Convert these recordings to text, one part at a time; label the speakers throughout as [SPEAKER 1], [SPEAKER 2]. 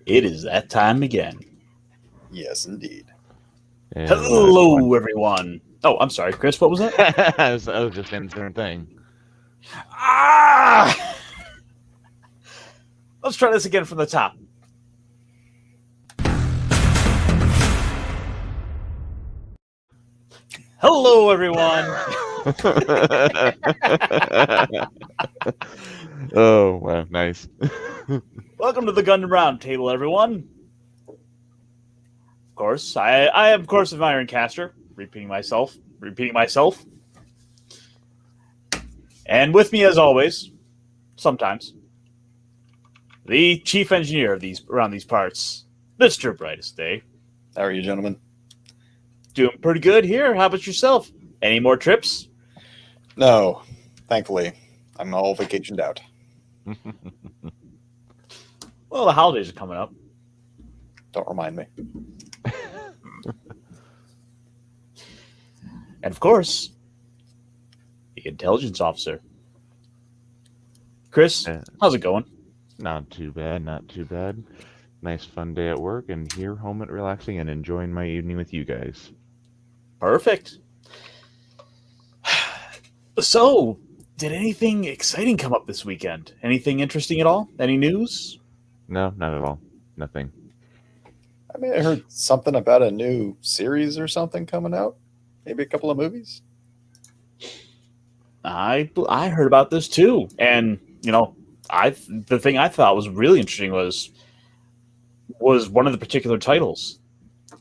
[SPEAKER 1] It is that time again.
[SPEAKER 2] Yes, indeed.
[SPEAKER 3] Yeah,
[SPEAKER 1] Hello, everyone. Oh, I'm sorry, Chris. What was that?
[SPEAKER 3] I was just saying the same thing.
[SPEAKER 1] Ah! Let's try this again from the top. Hello, everyone.
[SPEAKER 3] Oh, wow, nice.
[SPEAKER 1] Welcome to the Gundam Roundtable, everyone. Of course, I am, of course, of Ironcaster. Repeating myself. And with me, as always, sometimes, the chief engineer of around these parts, Mr. Brightest Day.
[SPEAKER 2] How are you, gentlemen?
[SPEAKER 1] Doing pretty good here. How about yourself? Any more trips?
[SPEAKER 2] No, thankfully, I'm all vacationed out.
[SPEAKER 1] Well, the holidays are coming up.
[SPEAKER 2] Don't remind me.
[SPEAKER 1] And of course, the intelligence officer. Chris, how's it going?
[SPEAKER 3] Not too bad, not too bad. Nice fun day at work and here home at relaxing and enjoying my evening with you guys.
[SPEAKER 1] Perfect. So, did anything exciting come up this weekend? Anything interesting at all? Any news?
[SPEAKER 3] No, not at all. Nothing.
[SPEAKER 2] I mean, I heard something about a new series or something coming out. Maybe a couple of movies.
[SPEAKER 1] I heard about this too, and the thing I thought was really interesting was one of the particular titles.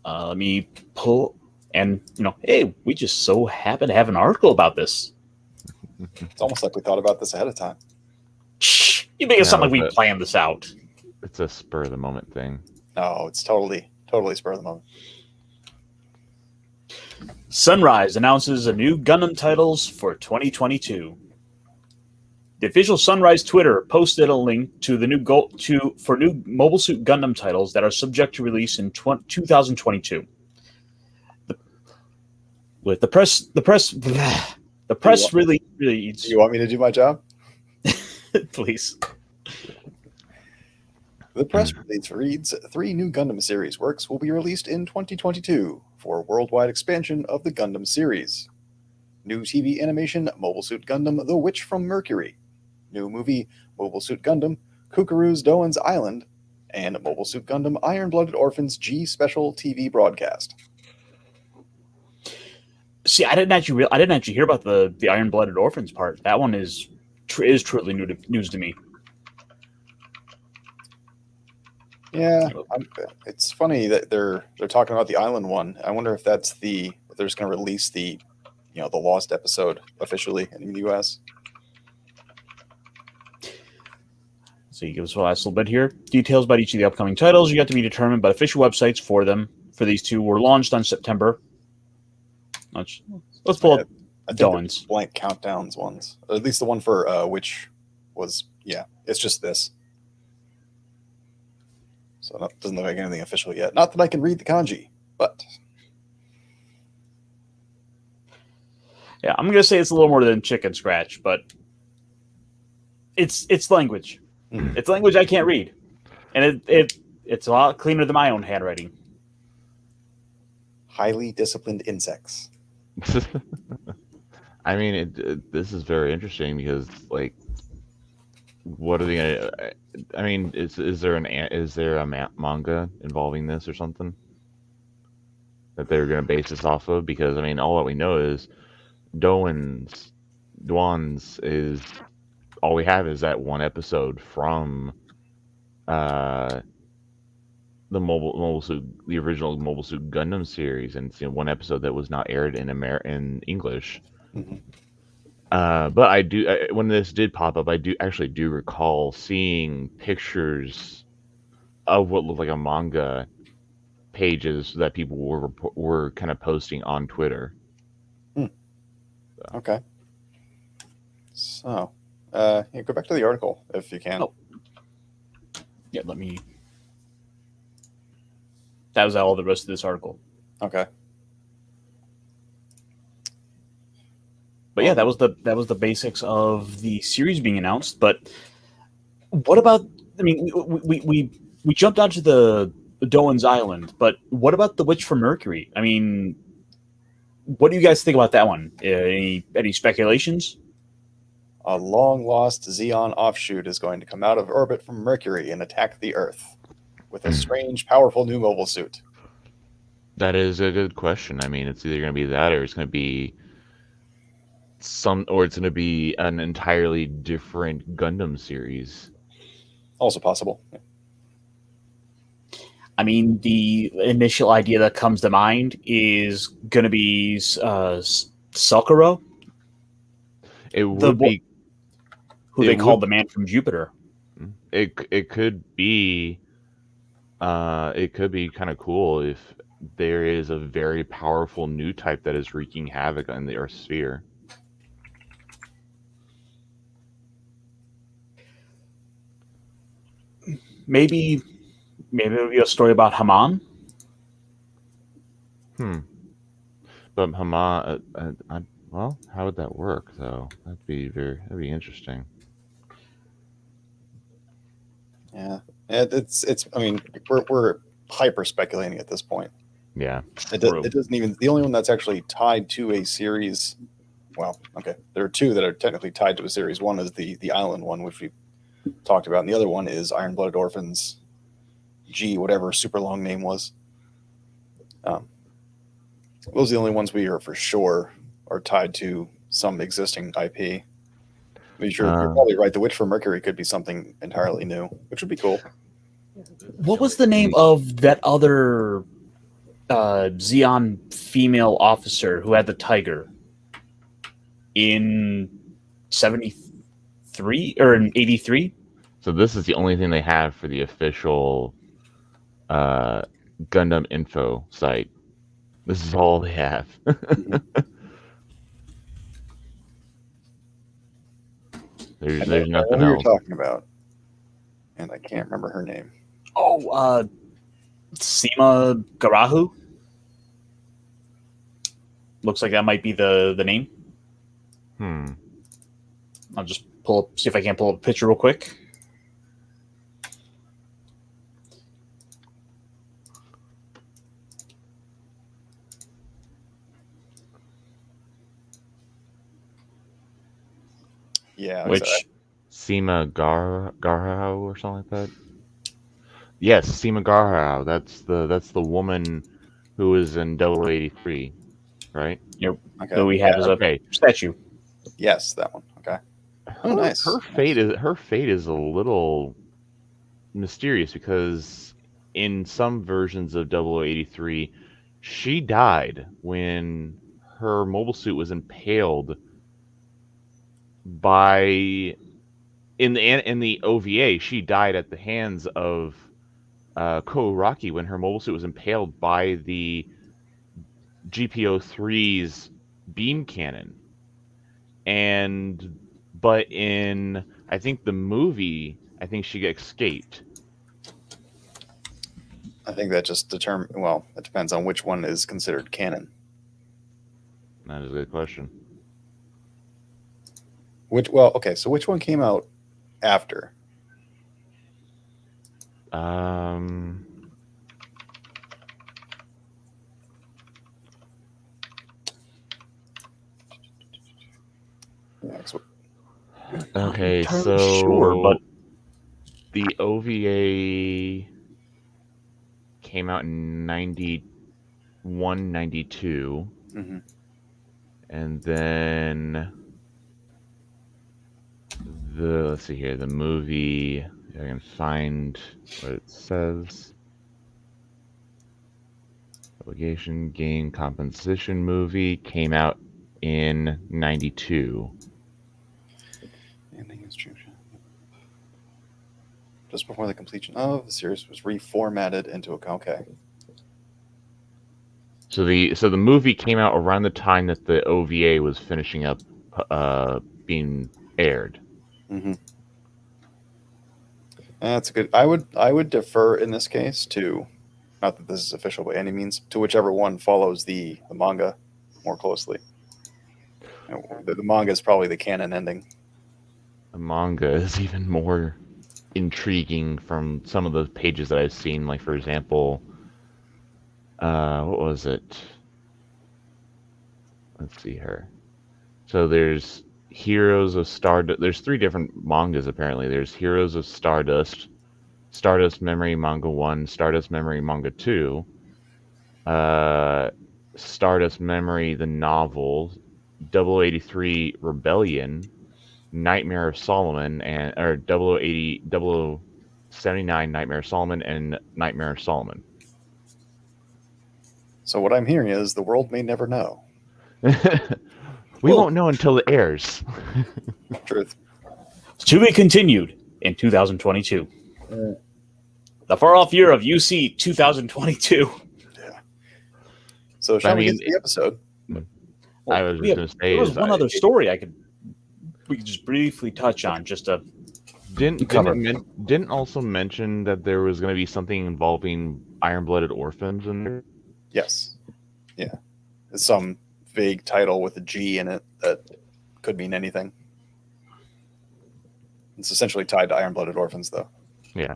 [SPEAKER 1] Let me pull, and hey, we just so happen to have an article about this.
[SPEAKER 2] It's almost like we thought about this ahead of time.
[SPEAKER 1] Shh, you make it sound like we planned this out.
[SPEAKER 3] It's a spur of the moment thing.
[SPEAKER 2] No, it's totally spur of the moment.
[SPEAKER 1] Sunrise announces a new Gundam titles for 2022. The official Sunrise Twitter posted a link to the new for new Mobile Suit Gundam titles that are subject to release in 2022. With the press really reads.
[SPEAKER 2] Do you want me to do my job?
[SPEAKER 1] Please.
[SPEAKER 2] The press release reads, 3 new Gundam series works will be released in 2022 for worldwide expansion of the Gundam series. New TV animation, Mobile Suit Gundam, The Witch from Mercury. New movie, Mobile Suit Gundam, Kukuru's Doan's Island, and Mobile Suit Gundam Iron-Blooded Orphans G Special TV broadcast.
[SPEAKER 1] See, I didn't actually hear about the Iron-Blooded Orphans part. That one is truly news to me.
[SPEAKER 2] Yeah, it's funny that they're talking about the Island one. I wonder if they're just going to release the Lost episode officially in the U.S.
[SPEAKER 1] So you give us a last little bit here. Details about each of the upcoming titles are yet to be determined, but official websites for these two were launched on September. Let's pull up Dawn's
[SPEAKER 2] blank countdowns ones. Or at least the one for which was it's just this. So it doesn't look like anything official yet. Not that I can read the kanji, but
[SPEAKER 1] yeah, I'm gonna say it's a little more than chicken scratch, but it's language. Mm. It's language I can't read, and it's a lot cleaner than my own handwriting.
[SPEAKER 2] Highly disciplined insects.
[SPEAKER 3] I mean, this is very interesting because, like, what are they gonna? I mean, is there a manga involving this or something that they're gonna base this off of? Because I mean, all that we know is Doan's is all we have is that one episode from the the original Mobile Suit Gundam series, and one episode that was not aired in English.
[SPEAKER 2] Mm-hmm.
[SPEAKER 3] But when this did pop up, I do recall seeing pictures of what looked like a manga pages that people were kind of posting on Twitter.
[SPEAKER 2] So. Okay. So, go back to the article if you can.
[SPEAKER 1] Oh. Yeah, that was all the rest of this article.
[SPEAKER 2] Okay.
[SPEAKER 1] But yeah, that was the basics of the series being announced. But what about? I mean, we we jumped onto the Doan's Island, but what about the Witch from Mercury? I mean, what do you guys think about that one? Any speculations?
[SPEAKER 2] A long-lost Xeon offshoot is going to come out of orbit from Mercury and attack the Earth with a strange, powerful new mobile suit.
[SPEAKER 3] That is a good question. I mean, it's either going to be that, or it's going to be or it's going to be an entirely different Gundam series.
[SPEAKER 2] Also possible. Yeah.
[SPEAKER 1] I mean, the initial idea that comes to mind is going to be Sakura.
[SPEAKER 3] It would be
[SPEAKER 1] who they called the Man from Jupiter.
[SPEAKER 3] It could be kind of cool if there is a very powerful new type that is wreaking havoc on the Earth sphere.
[SPEAKER 1] Maybe it'll be a story about Haman.
[SPEAKER 3] But Haman, well, how would that work though? That'd be interesting.
[SPEAKER 2] Yeah, it's. I mean, we're hyper speculating at this point.
[SPEAKER 3] Yeah,
[SPEAKER 2] it doesn't even. The only one that's actually tied to a series. Well, okay, there are two that are technically tied to a series. One is the Island one, which we talked about, and the other one is Iron Blooded Orphans G, whatever super long name was. Those are the only ones we are for sure are tied to some existing IP. I mean, you're probably right. The Witch from Mercury could be something entirely new, which would be cool.
[SPEAKER 1] What was the name of that other Xeon female officer who had the tiger in 73 or in 83?
[SPEAKER 3] So this is the only thing they have for the official Gundam info site. This is all they have. There's nothing else.
[SPEAKER 2] You're talking about, and I can't remember her name.
[SPEAKER 1] Oh, Seema Garahu. Looks like that might be the name. I'll just see if I can pull up a picture real quick.
[SPEAKER 2] Yeah,
[SPEAKER 1] which
[SPEAKER 3] Seema Garhao or something like that. Yes, Seema Garhao. That's the woman who was in 083, right?
[SPEAKER 1] Yep.
[SPEAKER 2] Okay.
[SPEAKER 1] That we have as a statue.
[SPEAKER 2] Yes, that one. Okay. Oh, nice.
[SPEAKER 3] Her fate is a little mysterious because in some versions of 0083, she died when her mobile suit was impaled by in the OVA. She died at the hands of Kouraki when her mobile suit was impaled by the GPO3's beam cannon. But in I think the movie, I think she escaped.
[SPEAKER 2] I think that just it depends on which one is considered canon.
[SPEAKER 3] That is a good question.
[SPEAKER 2] So which one came out after?
[SPEAKER 3] Okay, so
[SPEAKER 1] sure, but
[SPEAKER 3] the OVA came out in 91, 92.
[SPEAKER 2] Mm-hmm.
[SPEAKER 3] And then let's see here, the movie, if I can find what it says. Obligation Game Composition movie came out in 92.
[SPEAKER 2] Just before the completion of the series was reformatted into a okay.
[SPEAKER 3] So the movie came out around the time that the OVA was finishing up being aired.
[SPEAKER 2] Mm-hmm. That's good. I would defer in this case to, not that this is official by any means, to whichever one follows the manga more closely. The manga is probably the canon ending.
[SPEAKER 3] The manga is even more intriguing from some of the pages that I've seen. Like, for example, what was it? Let's see here. So there's Heroes of Stardust. There's 3 different mangas apparently. There's Heroes of Stardust, Stardust Memory Manga 1, Stardust Memory Manga 2, Stardust Memory the novel, 0083 Rebellion, Nightmare of Solomon, and or 0079 Nightmare of Solomon, and Nightmare of Solomon.
[SPEAKER 2] So what I'm hearing is the world may never know.
[SPEAKER 3] We won't know until it airs.
[SPEAKER 2] Truth.
[SPEAKER 1] To be continued in 2022. The far-off year of UC 2022.
[SPEAKER 2] Yeah. So shall we get to the episode?
[SPEAKER 3] I was just going to say,
[SPEAKER 1] there was one other story we could just briefly touch on. Just to
[SPEAKER 3] didn't also mention that there was going to be something involving iron-blooded orphans in there.
[SPEAKER 2] Yes. Yeah. It's some vague title with a G in it that could mean anything. It's essentially tied to iron-blooded orphans, though.
[SPEAKER 3] Yeah.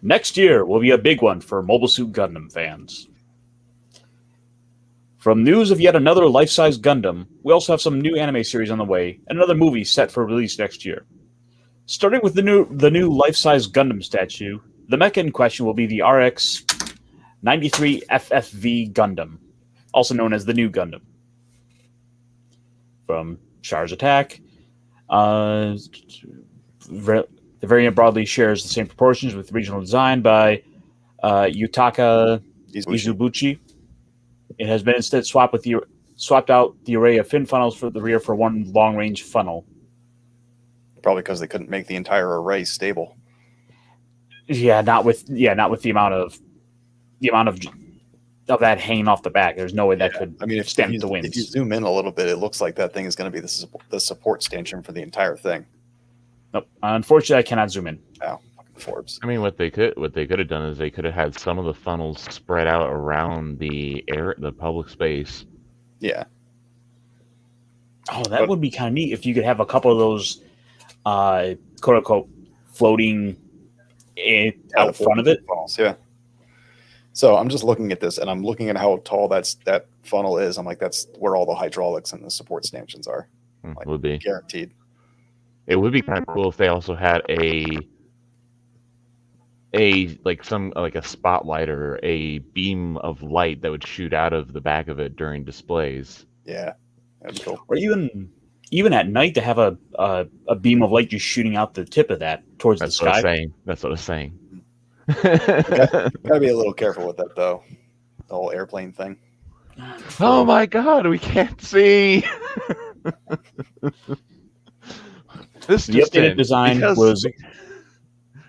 [SPEAKER 1] Next year will be a big one for Mobile Suit Gundam fans. From news of yet another life-size Gundam, we also have some new anime series on the way and another movie set for release next year. Starting with the new life-size Gundam statue, the mecha in question will be the RX-93 FFV Gundam, also known as the New Gundam. From Char's Attack, the variant broadly shares the same proportions with regional design by Yutaka Izubuchi. It has been instead swapped out the array of fin funnels for the rear for one long-range funnel.
[SPEAKER 2] Probably because they couldn't make the entire array stable.
[SPEAKER 1] Yeah, not with the amount of that hanging off the back. There's no way that could stem the winds.
[SPEAKER 2] If you zoom in a little bit, it looks like that thing is going to be the support stanchion for the entire thing.
[SPEAKER 1] Nope. Unfortunately, I cannot zoom in.
[SPEAKER 2] Oh, fucking Forbes.
[SPEAKER 3] I mean, what they could have done is they could have had some of the funnels spread out around the public space.
[SPEAKER 2] Yeah.
[SPEAKER 1] Oh, that would be kind of neat if you could have a couple of those, quote unquote, floating out front of it.
[SPEAKER 2] Funnels, yeah. So I'm just looking at this, and I'm looking at how tall that funnel is. I'm like, that's where all the hydraulics and the support stanchions are. Like,
[SPEAKER 3] would be
[SPEAKER 2] guaranteed.
[SPEAKER 3] It would be kind of cool if they also had a spotlight or a beam of light that would shoot out of the back of it during displays.
[SPEAKER 2] Yeah, that'd be cool.
[SPEAKER 1] Or even at night to have a beam of light just shooting out the tip of that towards the sky.
[SPEAKER 3] That's what I was saying.
[SPEAKER 2] Gotta be a little careful with that, though. The whole airplane thing.
[SPEAKER 3] Oh my God, we can't see. This
[SPEAKER 1] the updated design was.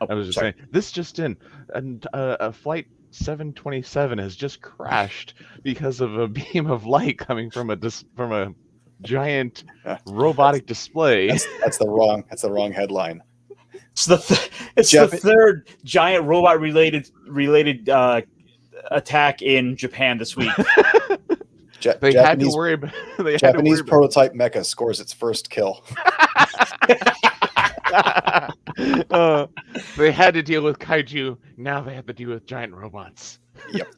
[SPEAKER 3] I was just saying, this just in, and a flight 727 has just crashed because of a beam of light coming from a giant robotic display.
[SPEAKER 2] That's the wrong headline.
[SPEAKER 1] It's the third giant robot related attack in Japan this week.
[SPEAKER 2] Japanese prototype mecha scores its first kill.
[SPEAKER 3] They had to deal with kaiju. Now they have to deal with giant robots.
[SPEAKER 2] Yep.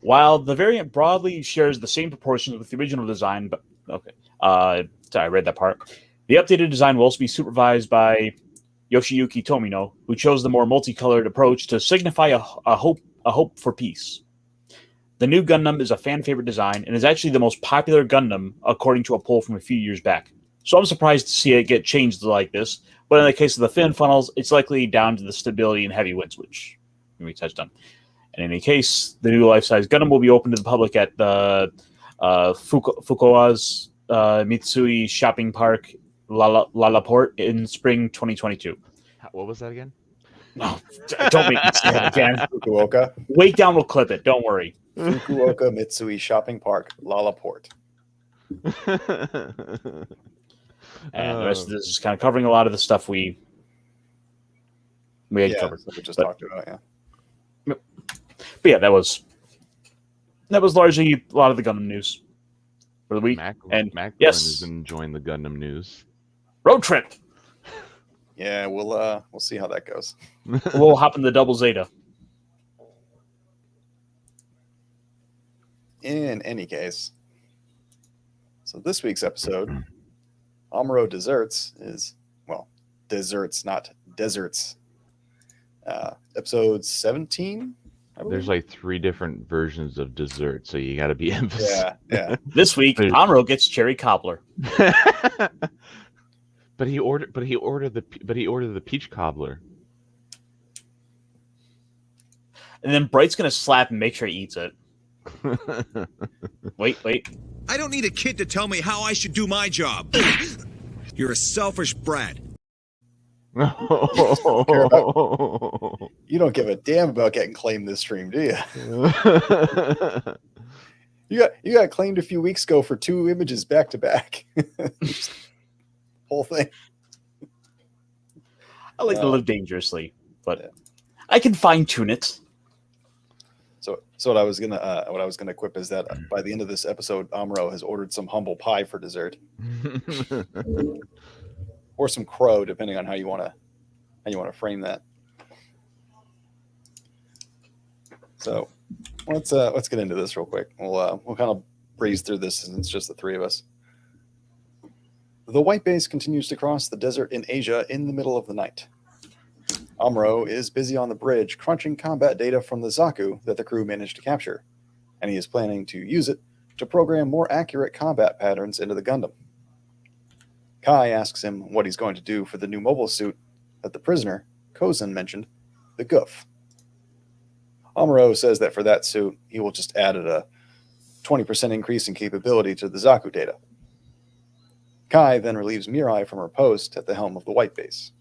[SPEAKER 1] While the variant broadly shares the same proportions with the original design, but sorry, I read that part. The updated design will also be supervised by Yoshiyuki Tomino, who chose the more multicolored approach to signify a hope for peace. The new Gundam is a fan favorite design and is actually the most popular Gundam, according to a poll from a few years back. So I'm surprised to see it get changed like this. But in the case of the fin funnels, it's likely down to the stability and heavy winds, which we touched on. In any case, the new life-size Gundam will be open to the public at the Fukuoka's Mitsui Shopping Park, Lalaport in spring 2022.
[SPEAKER 3] What was that again?
[SPEAKER 1] No, don't make me say it again.
[SPEAKER 2] Fukuoka.
[SPEAKER 1] Wait down, we'll clip it. Don't worry.
[SPEAKER 2] Fukuoka Mitsui Shopping Park, Lalaport.
[SPEAKER 1] And the rest of this is kind of covering a lot of the stuff we had covered.
[SPEAKER 2] We just talked about, yeah.
[SPEAKER 1] But yeah, that was largely a lot of the Gundam news for the week.
[SPEAKER 3] Mac
[SPEAKER 1] yes,
[SPEAKER 3] is enjoying the Gundam news.
[SPEAKER 1] Road trip.
[SPEAKER 2] Yeah, we'll see how that goes.
[SPEAKER 1] We'll hop in the double Zeta.
[SPEAKER 2] In any case, so this week's episode, Amuro Desserts is, well, desserts, not deserts. Episode 17, I
[SPEAKER 3] There's
[SPEAKER 2] believe.
[SPEAKER 3] like 3 different versions of dessert, so you got to be emphasized.
[SPEAKER 2] Yeah.
[SPEAKER 1] This week, Amuro gets cherry cobbler.
[SPEAKER 3] But he ordered the peach cobbler.
[SPEAKER 1] And then Bright's gonna slap and make sure he eats it. Wait.
[SPEAKER 4] I don't need a kid to tell me how I should do my job. You're a selfish brat.
[SPEAKER 2] You don't give a damn about getting claimed this stream, do you? You got claimed a few weeks ago for 2 images back to back. Whole thing.
[SPEAKER 1] I like to live dangerously, but I can fine tune it.
[SPEAKER 2] So what I was gonna quip is that by the end of this episode, Amuro has ordered some humble pie for dessert, or some crow, depending on how you want to frame that. So let's get into this real quick. We'll kind of breeze through this since it's just the 3 of us. The White Base continues to cross the desert in Asia in the middle of the night. Amuro is busy on the bridge crunching combat data from the Zaku that the crew managed to capture, and he is planning to use it to program more accurate combat patterns into the Gundam. Kai asks him what he's going to do for the new mobile suit that the prisoner, Kozin, mentioned, the Goof. Amuro says that for that suit, he will just add a 20% increase in capability to the Zaku data. Kai then relieves Mirai from her post at the helm of the White Base.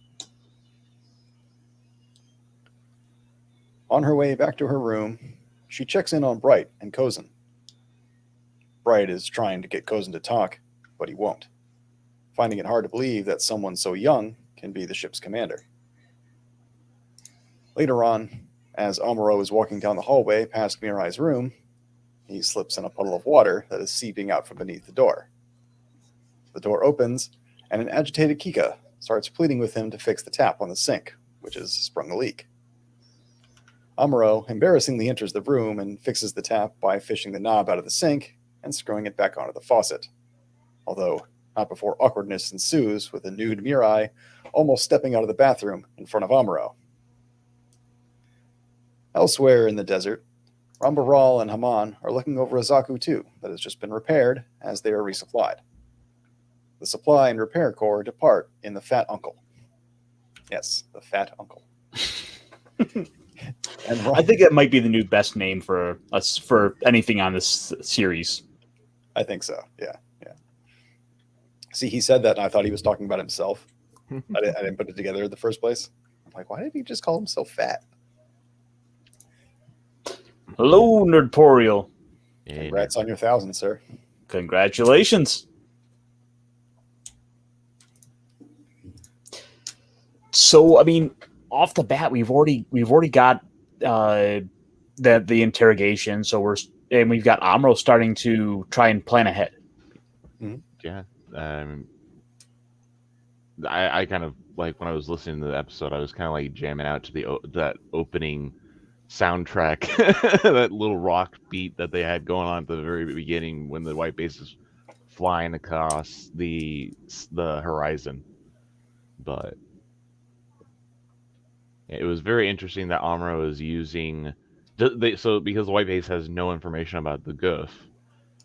[SPEAKER 2] On her way back to her room, she checks in on Bright and Kozin. Bright is trying to get Kozin to talk, but he won't, finding it hard to believe that someone so young can be the ship's commander. Later on, as Amuro is walking down the hallway past Mirai's room, he slips in a puddle of water that is seeping out from beneath the door. The door opens, and an agitated Kika starts pleading with him to fix the tap on the sink, which has sprung a leak. Amuro embarrassingly enters the room and fixes the tap by fishing the knob out of the sink and screwing it back onto the faucet, although not before awkwardness ensues with a nude Mirai almost stepping out of the bathroom in front of Amuro. Elsewhere in the desert, Ramba Ral and Haman are looking over a Zaku 2 that has just been repaired as they are resupplied. The supply and repair corps depart in the Fat Uncle. Yes, the Fat Uncle.
[SPEAKER 1] I think that might be the new best name for us for anything on this series.
[SPEAKER 2] I think so. Yeah. See, he said that, and I thought he was talking about himself. I didn't put it together in the first place. I'm like, why did he just call himself fat?
[SPEAKER 1] Hello, Nerdporial.
[SPEAKER 2] Congrats on your 1,000, sir.
[SPEAKER 1] Congratulations. So, I mean, off the bat, we've already got the interrogation. So we've got Amuro starting to try and plan ahead.
[SPEAKER 3] Yeah. I kind of like when I was listening to the episode, I was kind of like jamming out to that opening soundtrack, that little rock beat that they had going on at the very beginning when the White Base is flying across the horizon. But it was very interesting that Amuro is using so because the White Base has no information about the Goof,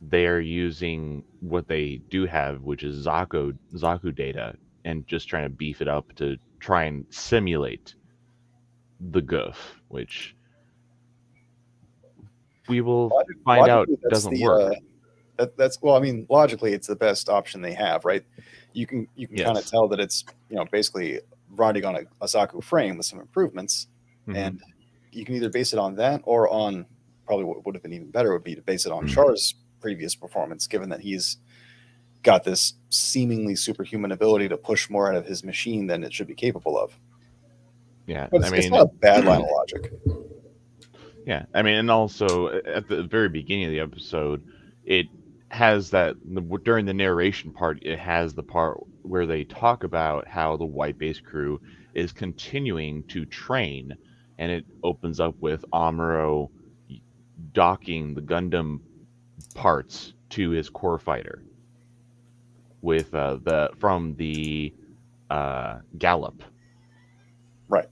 [SPEAKER 3] they are using what they do have, which is Zaku data, and just trying to beef it up to try and simulate the Goof, which we will find out doesn't work.
[SPEAKER 2] That's well, I mean, logically, it's the best option they have, right? You can kind of tell that it's basically riding on a Zaku frame with some improvements, and you can either base it on that or on probably what would have been even better would be to base it on Char's previous performance, given that he's got this seemingly superhuman ability to push more out of his machine than it should be capable of.
[SPEAKER 3] Yeah,
[SPEAKER 2] but it's not a bad line of logic.
[SPEAKER 3] Yeah, I mean, and also at the very beginning of the episode, it has that during the narration part, it has the part where they talk about how the white base crew is continuing to train, and it opens up with Amuro docking the Gundam parts to his core fighter with the from the Gallop.
[SPEAKER 2] Right.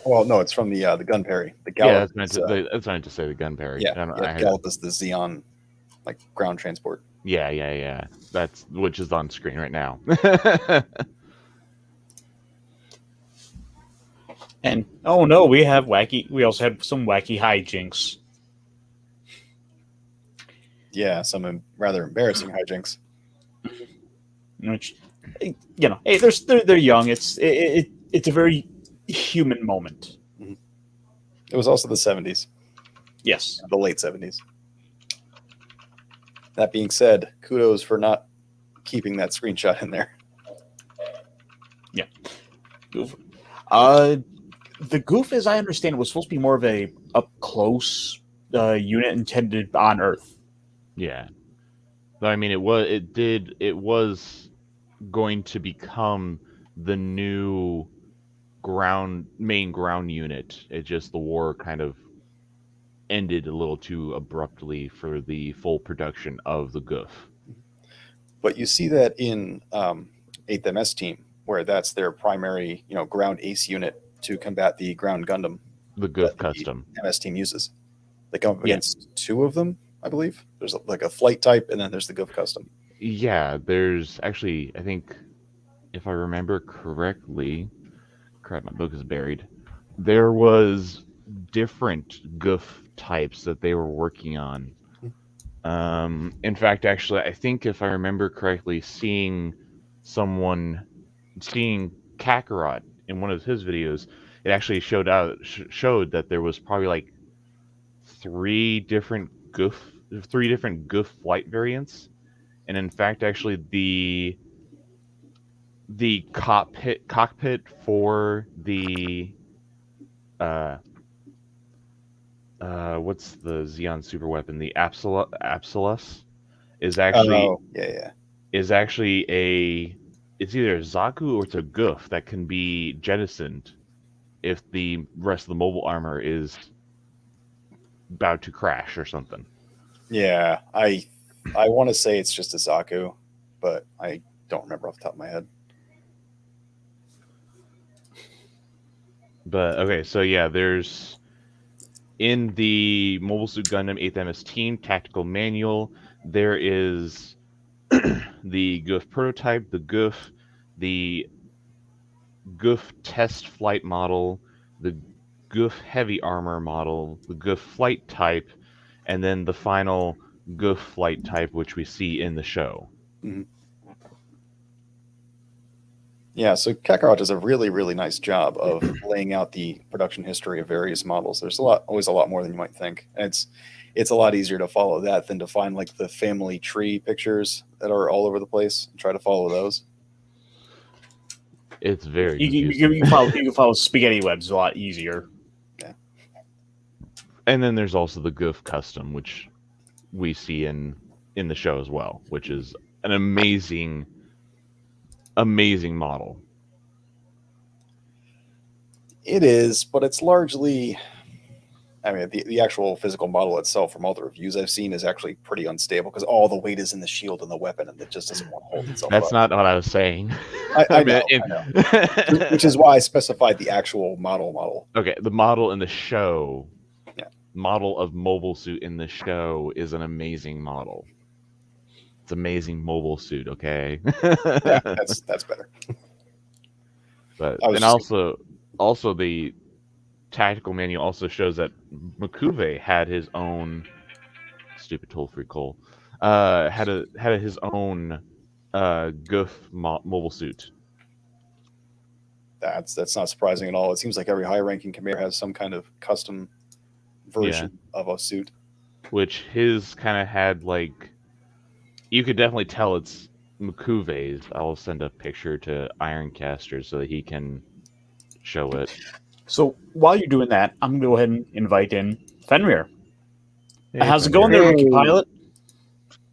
[SPEAKER 2] Well, no, it's from the Gunperry. The
[SPEAKER 3] Yeah,
[SPEAKER 2] Gallop.
[SPEAKER 3] that's meant to say the Gunperry.
[SPEAKER 2] Yeah, Gallop is the Xeon, like ground transport.
[SPEAKER 3] Yeah. That's which is on screen right now.
[SPEAKER 1] And oh no, we also had some wacky hijinks.
[SPEAKER 2] Yeah, some rather embarrassing hijinks.
[SPEAKER 1] Which, hey, they're young. It's a very human moment.
[SPEAKER 2] It was also the 70s.
[SPEAKER 1] Yes.
[SPEAKER 2] The late 70s. That being said, kudos for not keeping that screenshot in there.
[SPEAKER 1] Yeah. Goof. The Goof, as I understand, was supposed to be more of a up close unit intended on Earth.
[SPEAKER 3] Yeah. I mean, it was going to become the new main ground unit. It just, the war kind of ended a little too abruptly for the full production of the Goof.
[SPEAKER 2] But you see that in 8th MS team, where that's their primary, ground ace unit to combat the ground Gundam.
[SPEAKER 3] The Goof custom.
[SPEAKER 2] The MS team uses. They come up against two of them, I believe. There's like a flight type, and then there's the Goof custom.
[SPEAKER 3] Yeah, there's actually, I think, if I remember correctly, crap, my book is buried. There was different Goof types that they were working on. In fact, actually, I think if I remember correctly, seeing Kakarot in one of his videos, it actually showed that there was probably like three different Goof flight variants, and in fact, actually the cockpit for the what's the Xeon super weapon? The Absolus is actually is actually it's either a Zaku or it's a Goof that can be jettisoned if the rest of the mobile armor is about to crash or something.
[SPEAKER 2] Yeah, I want to say it's just a Zaku, but I don't remember off the top of my head.
[SPEAKER 3] But okay, so yeah, there's in the Mobile Suit Gundam 8th MS Team Tactical Manual, there is the Goof prototype, the Goof test flight model, the Goof heavy armor model, the Goof flight type, and then the final Goof flight type, which we see in the show.
[SPEAKER 2] Mm-hmm. Yeah, so Kakarot does a really, really nice job of laying out the production history of various models. There's always a lot more than you might think. And it's a lot easier to follow that than to find like the family tree pictures that are all over the place and try to follow those.
[SPEAKER 3] It's very
[SPEAKER 1] you can follow spaghetti webs a lot easier.
[SPEAKER 2] Yeah.
[SPEAKER 3] And then there's also the Goof custom, which we see in the show as well, which is an amazing model.
[SPEAKER 2] It is, but it's largely, I mean, the actual physical model itself, from all the reviews I've seen, is actually pretty unstable because all the weight is in the shield and the weapon, and it just doesn't want to hold itself
[SPEAKER 3] That's
[SPEAKER 2] up.
[SPEAKER 3] not what I was saying.
[SPEAKER 2] I know. Which is why I specified the actual model.
[SPEAKER 3] Okay, the model in the show, model of Mobile Suit in the show is an amazing model. It's amazing Mobile Suit, okay?
[SPEAKER 2] Yeah, that's better.
[SPEAKER 3] But and also the tactical manual also shows that Mikuve had his own stupid toll-free coal. Had his own Goof mobile suit.
[SPEAKER 2] That's not surprising at all. It seems like every high-ranking commander has some kind of custom version of a suit.
[SPEAKER 3] Which his kind of had like, you could definitely tell it's Mikuve's. I'll send a picture to Ironcaster so that he can show it.
[SPEAKER 1] So while you're doing that, I'm going to go ahead and invite in Fenrir.
[SPEAKER 3] Hey,
[SPEAKER 1] how's it
[SPEAKER 3] Fenrir.
[SPEAKER 1] going there, Rookie Pilot?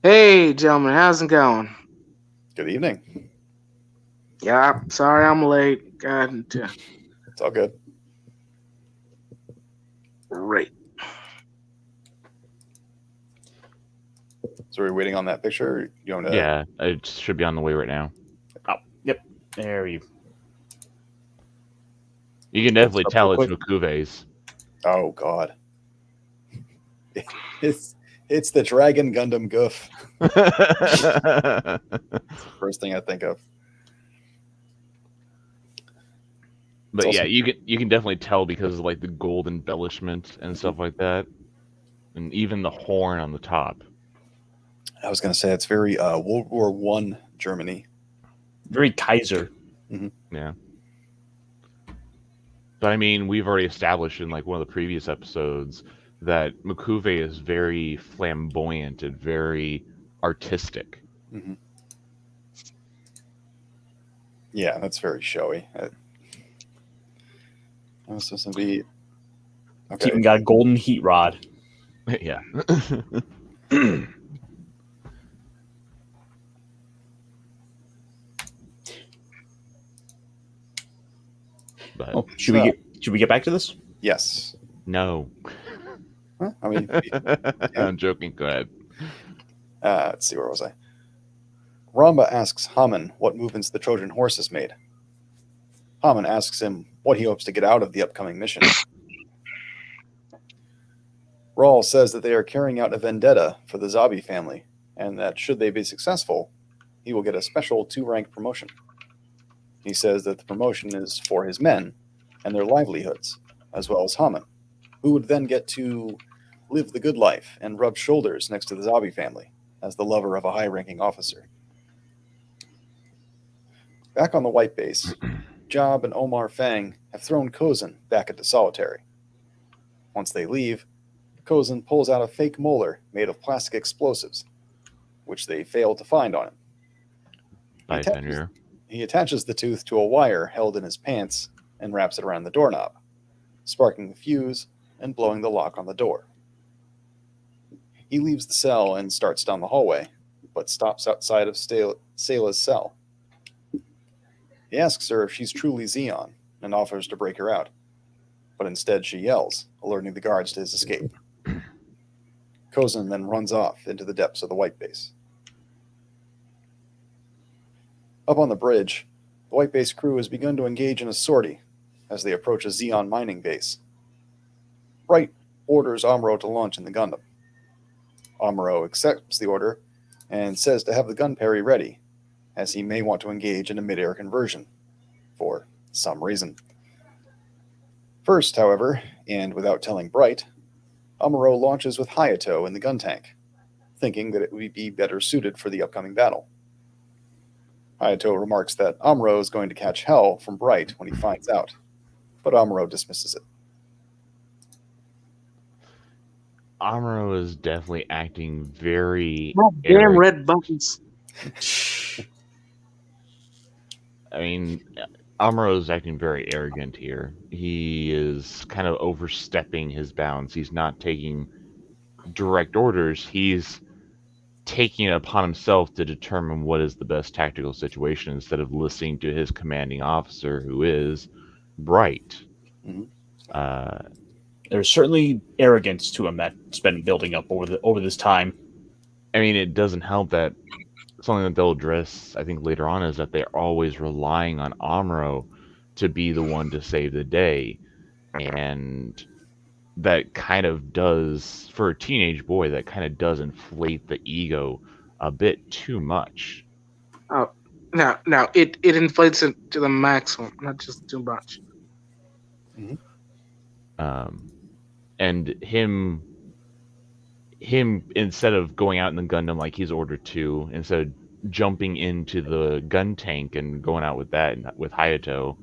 [SPEAKER 5] Hey, gentlemen, how's it going?
[SPEAKER 2] Good evening.
[SPEAKER 5] Yeah, sorry I'm late. God,
[SPEAKER 2] It's all good.
[SPEAKER 5] great.
[SPEAKER 2] So we're waiting on that picture. Or you want to?
[SPEAKER 3] Yeah, it should be on the way right now.
[SPEAKER 1] Oh, yep. There you.
[SPEAKER 3] You can definitely
[SPEAKER 1] Up
[SPEAKER 3] tell
[SPEAKER 1] real
[SPEAKER 3] it's
[SPEAKER 1] quick.
[SPEAKER 3] Mukuve's.
[SPEAKER 2] Oh God. It's the Dragon Gundam goof. First thing I think of.
[SPEAKER 3] But
[SPEAKER 2] It's
[SPEAKER 3] yeah,
[SPEAKER 2] also-
[SPEAKER 3] you can definitely tell because of like the gold embellishment and stuff like that, and even the horn on the top.
[SPEAKER 2] I was going to say it's very World War One Germany.
[SPEAKER 1] Very Kaiser.
[SPEAKER 3] Yeah. But I mean, we've already established in like one of the previous episodes that Mukuve is very flamboyant and very artistic.
[SPEAKER 2] Mm-hmm. Yeah, that's very showy. That's supposed to be
[SPEAKER 1] It's
[SPEAKER 2] okay.
[SPEAKER 1] even got a golden heat rod.
[SPEAKER 3] Yeah. But
[SPEAKER 1] Oh, should we get back to this?
[SPEAKER 2] Yes.
[SPEAKER 3] no.
[SPEAKER 2] Huh? I mean,
[SPEAKER 3] I'm joking. Go ahead.
[SPEAKER 2] let's see, where was I? Ramba asks Haman what movements the Trojan horse has made. Haman asks him what he hopes to get out of the upcoming mission. Ral says that they are carrying out a vendetta for the Zabi family, and that should they be successful, he will get a special 2-rank promotion. He says that the promotion is for his men and their livelihoods, as well as Haman, who would then get to live the good life and rub shoulders next to the Zabi family as the lover of a high-ranking officer. Back on the White Base, Job and Omar Fang have thrown Kozin back into solitary. Once they leave, Kozin pulls out a fake molar made of plastic explosives, which they fail to find on him.
[SPEAKER 3] Bye, Fenrir.
[SPEAKER 2] He attaches the tooth to a wire held in his pants and wraps it around the doorknob, sparking the fuse and blowing the lock on the door. He leaves the cell and starts down the hallway, but stops outside of Sayla's cell. He asks her if she's truly Zeon and offers to break her out, but instead she yells, alerting the guards to his escape. Kozin then runs off into the depths of the White Base. Up on the bridge, the White Base crew has begun to engage in a sortie as they approach a Zeon mining base. Bright orders Amuro to launch in the Gundam. Amuro accepts the order and says to have the gun parry ready, as he may want to engage in a mid-air conversion, for some reason. First, however, and without telling Bright, Amuro launches with Hayato in the gun tank, thinking that it would be better suited for the upcoming battle. Hayato remarks that Amuro is going to catch hell from Bright when he finds out, but Amuro dismisses it.
[SPEAKER 3] Amuro is definitely acting very
[SPEAKER 5] Oh, damn
[SPEAKER 3] arrogant.
[SPEAKER 5] red buttons.
[SPEAKER 3] I mean, Amuro is acting very arrogant here. He is kind of overstepping his bounds. He's not taking direct orders. He's taking it upon himself to determine what is the best tactical situation instead of listening to his commanding officer, who is Bright.
[SPEAKER 2] Mhm.
[SPEAKER 1] There's certainly arrogance to him that's been building up over this time.
[SPEAKER 3] I mean, it doesn't help that something that they'll address, I think, later on is that they're always relying on Amuro to be the one to save the day. And that kind of does, for a teenage boy, that kind of does inflate the ego a bit too much.
[SPEAKER 5] Oh, now it inflates it to the maximum, not just too much.
[SPEAKER 3] And him instead of going out in the Gundam like he's ordered to, instead of jumping into the gun tank and going out with that and with Hayato,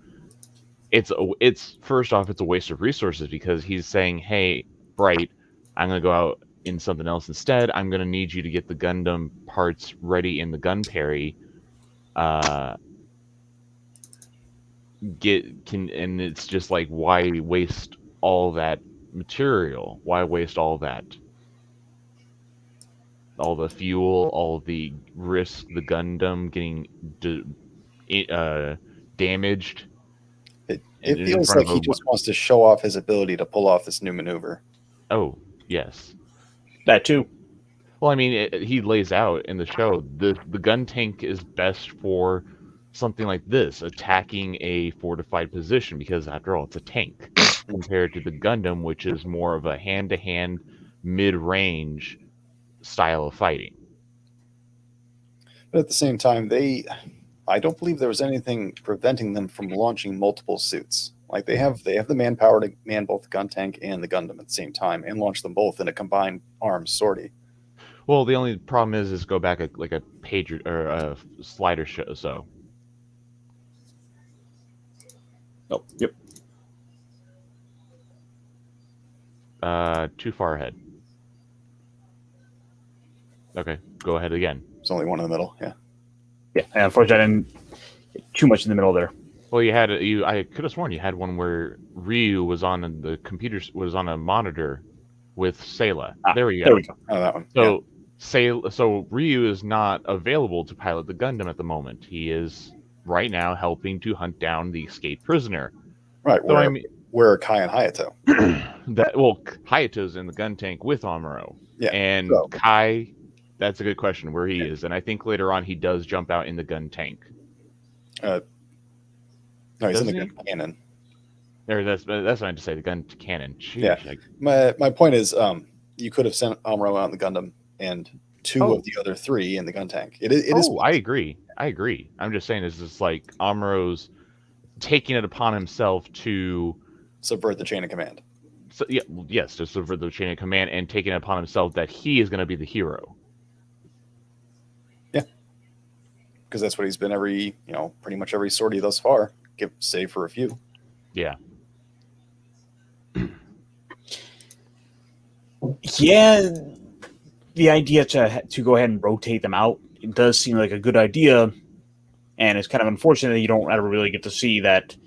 [SPEAKER 3] it's first off, it's a waste of resources because he's saying, hey, Bright, I'm gonna go out in something else instead. I'm gonna need you to get the Gundam parts ready in the gun parry. And it's just like, why waste all that material? Why waste all that all the fuel, all the risk, the Gundam getting damaged
[SPEAKER 2] It
[SPEAKER 3] in
[SPEAKER 2] feels
[SPEAKER 3] front
[SPEAKER 2] like
[SPEAKER 3] of
[SPEAKER 2] he
[SPEAKER 3] a.
[SPEAKER 2] just wants to show off his ability to pull off this new maneuver.
[SPEAKER 3] Oh, yes.
[SPEAKER 1] That too.
[SPEAKER 3] Well, I mean, he lays out in the show the gun tank is best for something like this, attacking a fortified position, because after all, it's a tank compared to the Gundam, which is more of a hand-to-hand, mid-range style of fighting.
[SPEAKER 2] But at the same time, I don't believe there was anything preventing them from launching multiple suits. Like they have the manpower to man both the gun tank and the Gundam at the same time and launch them both in a combined arms sortie.
[SPEAKER 3] Well, the only problem is go back like a page or a slider show. So
[SPEAKER 1] Oh, yep.
[SPEAKER 3] too far ahead. Okay, go ahead again.
[SPEAKER 2] There's only one in the middle. Yeah.
[SPEAKER 1] Yeah, and unfortunately, I didn't get too much in the middle there.
[SPEAKER 3] Well, I could have sworn you had one where Ryu was on the computer, was on a monitor with Sayla. There we go.
[SPEAKER 1] There we go.
[SPEAKER 2] Oh, that one.
[SPEAKER 3] So so Ryu is not available to pilot the Gundam at the moment. He is right now helping to hunt down the escaped prisoner.
[SPEAKER 2] Right.
[SPEAKER 3] So
[SPEAKER 2] where Kai and Hayato.
[SPEAKER 3] Hayato's in the gun tank with Amuro.
[SPEAKER 2] Yeah.
[SPEAKER 3] And
[SPEAKER 2] so-
[SPEAKER 3] Kai, that's a good question where he is. And I think later on he does jump out in the gun tank.
[SPEAKER 2] No, he's in the
[SPEAKER 3] Doesn't
[SPEAKER 2] gun cannon.
[SPEAKER 3] Or that's what I meant to say, the gun cannon. Jeez,
[SPEAKER 2] Yeah. My point is, you could have sent Amuro out in the Gundam and two
[SPEAKER 3] Oh.
[SPEAKER 2] of the other three in the gun tank. It is.
[SPEAKER 3] I agree. I'm just saying it's just like Amuro's taking it upon himself to
[SPEAKER 2] Subvert the chain of command.
[SPEAKER 3] So, yes, to subvert the chain of command and taking it upon himself that he is going to be the hero.
[SPEAKER 2] Yeah, because that's what he's been pretty much every sortie thus far, save for a few.
[SPEAKER 3] Yeah.
[SPEAKER 1] Yeah, the idea to go ahead and rotate them out, it does seem like a good idea, and it's kind of unfortunate that you don't ever really get to see that.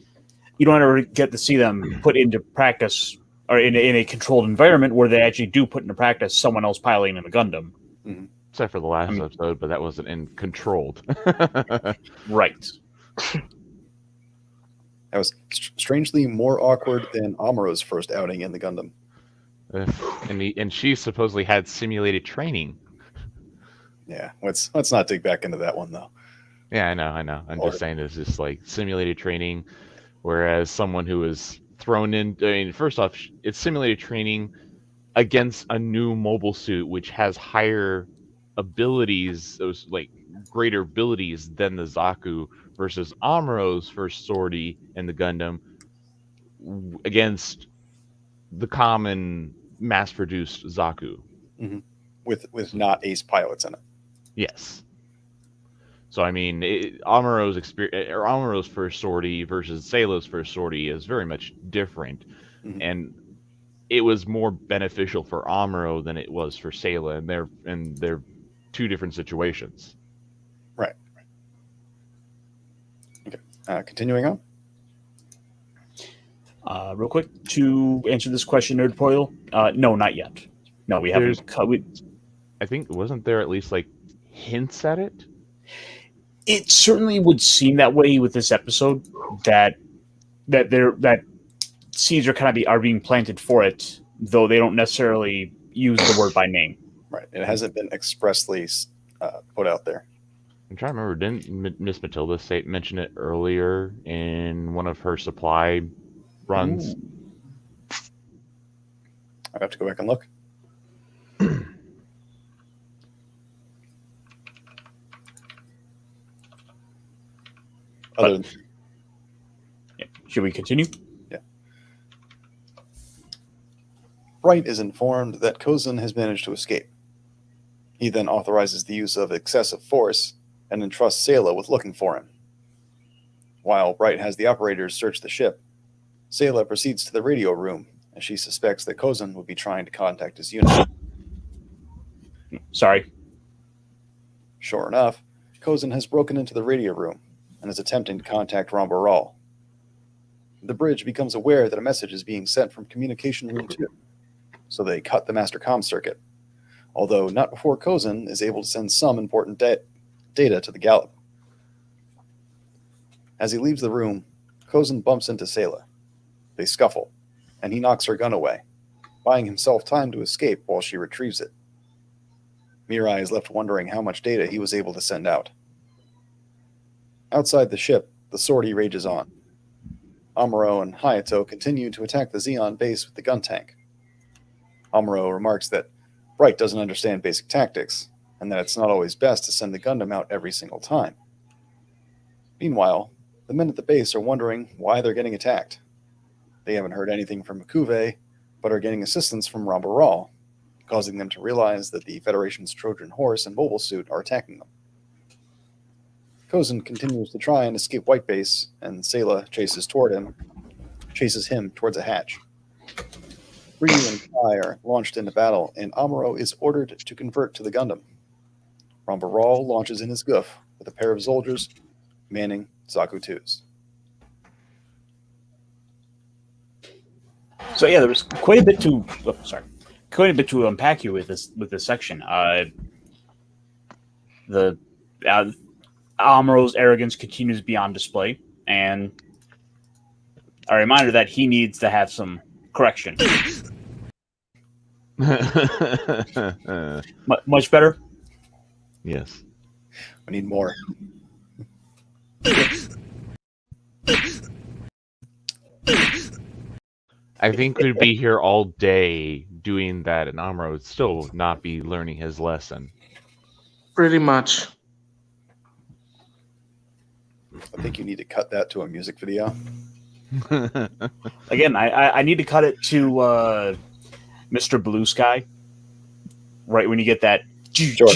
[SPEAKER 1] You don't ever get to see them put into practice or in a controlled environment where they actually do put into practice someone else piloting in a Gundam.
[SPEAKER 2] Mm-hmm.
[SPEAKER 3] Except for the last episode, but that wasn't in controlled.
[SPEAKER 1] Right.
[SPEAKER 2] That was strangely more awkward than Amuro's first outing in the Gundam.
[SPEAKER 3] And she supposedly had simulated training.
[SPEAKER 2] Yeah, let's not dig back into that one though.
[SPEAKER 3] Yeah, I know. I'm just saying it's just like simulated training, whereas someone who is thrown in. I mean, first off, it's simulated training against a new mobile suit, which has higher abilities, those like greater abilities than the Zaku, versus Amuro's first sortie in the Gundam against the common mass-produced Zaku.
[SPEAKER 2] Mm-hmm. With not ace pilots in it.
[SPEAKER 3] Yes. So I mean, Amuro's experience, or Amuro's first sortie versus Sayla's first sortie is very much different, and it was more beneficial for Amuro than it was for Sayla, and they're two different situations.
[SPEAKER 2] Right. Okay. Continuing on.
[SPEAKER 1] Real quick, to answer this question, Nerd Poil, no, not yet. No, we haven't.
[SPEAKER 3] I think, wasn't there at least like hints at it?
[SPEAKER 1] It certainly would seem that way with this episode, that seeds are kind of are being planted for it, though they don't necessarily use the word by name.
[SPEAKER 2] Right. It hasn't been expressly put out there.
[SPEAKER 3] I'm trying to remember. Didn't Miss Matilda mention it earlier in one of her supply runs?
[SPEAKER 2] I'd have to go back and look.
[SPEAKER 1] Should we continue?
[SPEAKER 2] Yeah. Bright is informed that Kozan has managed to escape. He then authorizes the use of excessive force and entrusts Sayla with looking for him. While Bright has the operators search the ship, Sayla proceeds to the radio room as she suspects that Kozan would be trying to contact his unit.
[SPEAKER 1] Sorry.
[SPEAKER 2] Sure enough, Kozan has broken into the radio room and is attempting to contact Ramba Ral. The bridge becomes aware that a message is being sent from Communication Room 2, so they cut the Master Comm circuit. although not before Kozin is able to send some important data to the Gallop. As he leaves the room, Kozin bumps into Sayla. They scuffle, and he knocks her gun away, buying himself time to escape while she retrieves it. Mirai is left wondering how much data he was able to send out. Outside the ship, the sortie rages on. Amuro and Hayato continue to attack the Xeon base with the gun tank. Amuro remarks that Bright doesn't understand basic tactics, and that it's not always best to send the Gundam out every single time. Meanwhile, the men at the base are wondering why they're getting attacked. They haven't heard anything from Mikuve, but are getting assistance from Ramba Ral, causing them to realize that the Federation's Trojan Horse and Mobile Suit are attacking them. Kozin continues to try and escape White Base, and Sayla chases him towards a hatch. Ryu and Kai are launched into battle, and Amuro is ordered to convert to the Gundam. Ramba Ral launches in his goof with a pair of soldiers manning Zaku 2s.
[SPEAKER 1] So yeah, there was quite a bit to unpack here with this section. The Amuro's arrogance continues to be on display, and a reminder that he needs to have some correction. Much better?
[SPEAKER 3] Yes.
[SPEAKER 2] We need more.
[SPEAKER 3] I think we'd be here all day doing that, and Amuro would still not be learning his lesson.
[SPEAKER 5] Pretty much.
[SPEAKER 2] I think you need to cut that to a music video.
[SPEAKER 1] Again, I need to cut it to Mr. Blue Sky. Right when you get that.
[SPEAKER 2] Sure.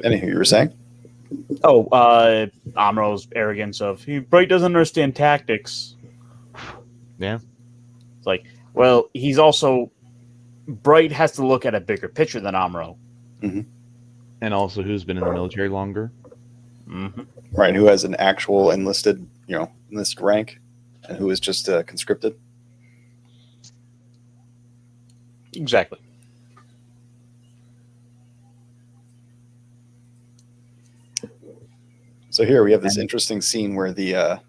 [SPEAKER 2] Anywho, you were saying?
[SPEAKER 1] Oh, Amuro's arrogance of Bright doesn't understand tactics.
[SPEAKER 3] Yeah.
[SPEAKER 1] It's like, well, he's also Bright has to look at a bigger picture than Amuro.
[SPEAKER 2] Mm-hmm.
[SPEAKER 3] And also, who's been in the military longer?
[SPEAKER 1] Mm-hmm.
[SPEAKER 2] Right, who has an actual enlisted rank, and who is just conscripted.
[SPEAKER 1] Exactly.
[SPEAKER 2] So here we have this interesting scene where the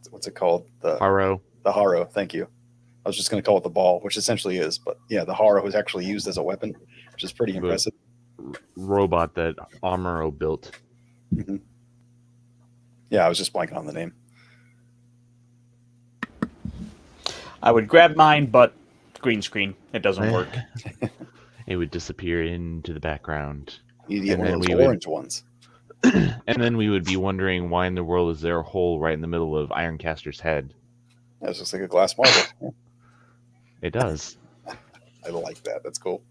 [SPEAKER 2] what's it called? The
[SPEAKER 3] Haro.
[SPEAKER 2] The Haro. Thank you. I was just going to call it the ball, which essentially is, but yeah, the Haro was actually used as a weapon, which is pretty impressive.
[SPEAKER 3] Robot that Amuro built.
[SPEAKER 2] Mm-hmm. Yeah, I was just blanking on the name.
[SPEAKER 1] I would grab mine, but green screen. It doesn't work.
[SPEAKER 3] It would disappear into the background.
[SPEAKER 2] You need to get
[SPEAKER 3] And
[SPEAKER 2] one of
[SPEAKER 3] then
[SPEAKER 2] those orange ones.
[SPEAKER 3] And then we would be wondering why in the world is there a hole right in the middle of Ironcaster's head?
[SPEAKER 2] That's just like a glass marble. Yeah.
[SPEAKER 3] It does.
[SPEAKER 2] I like that. That's cool.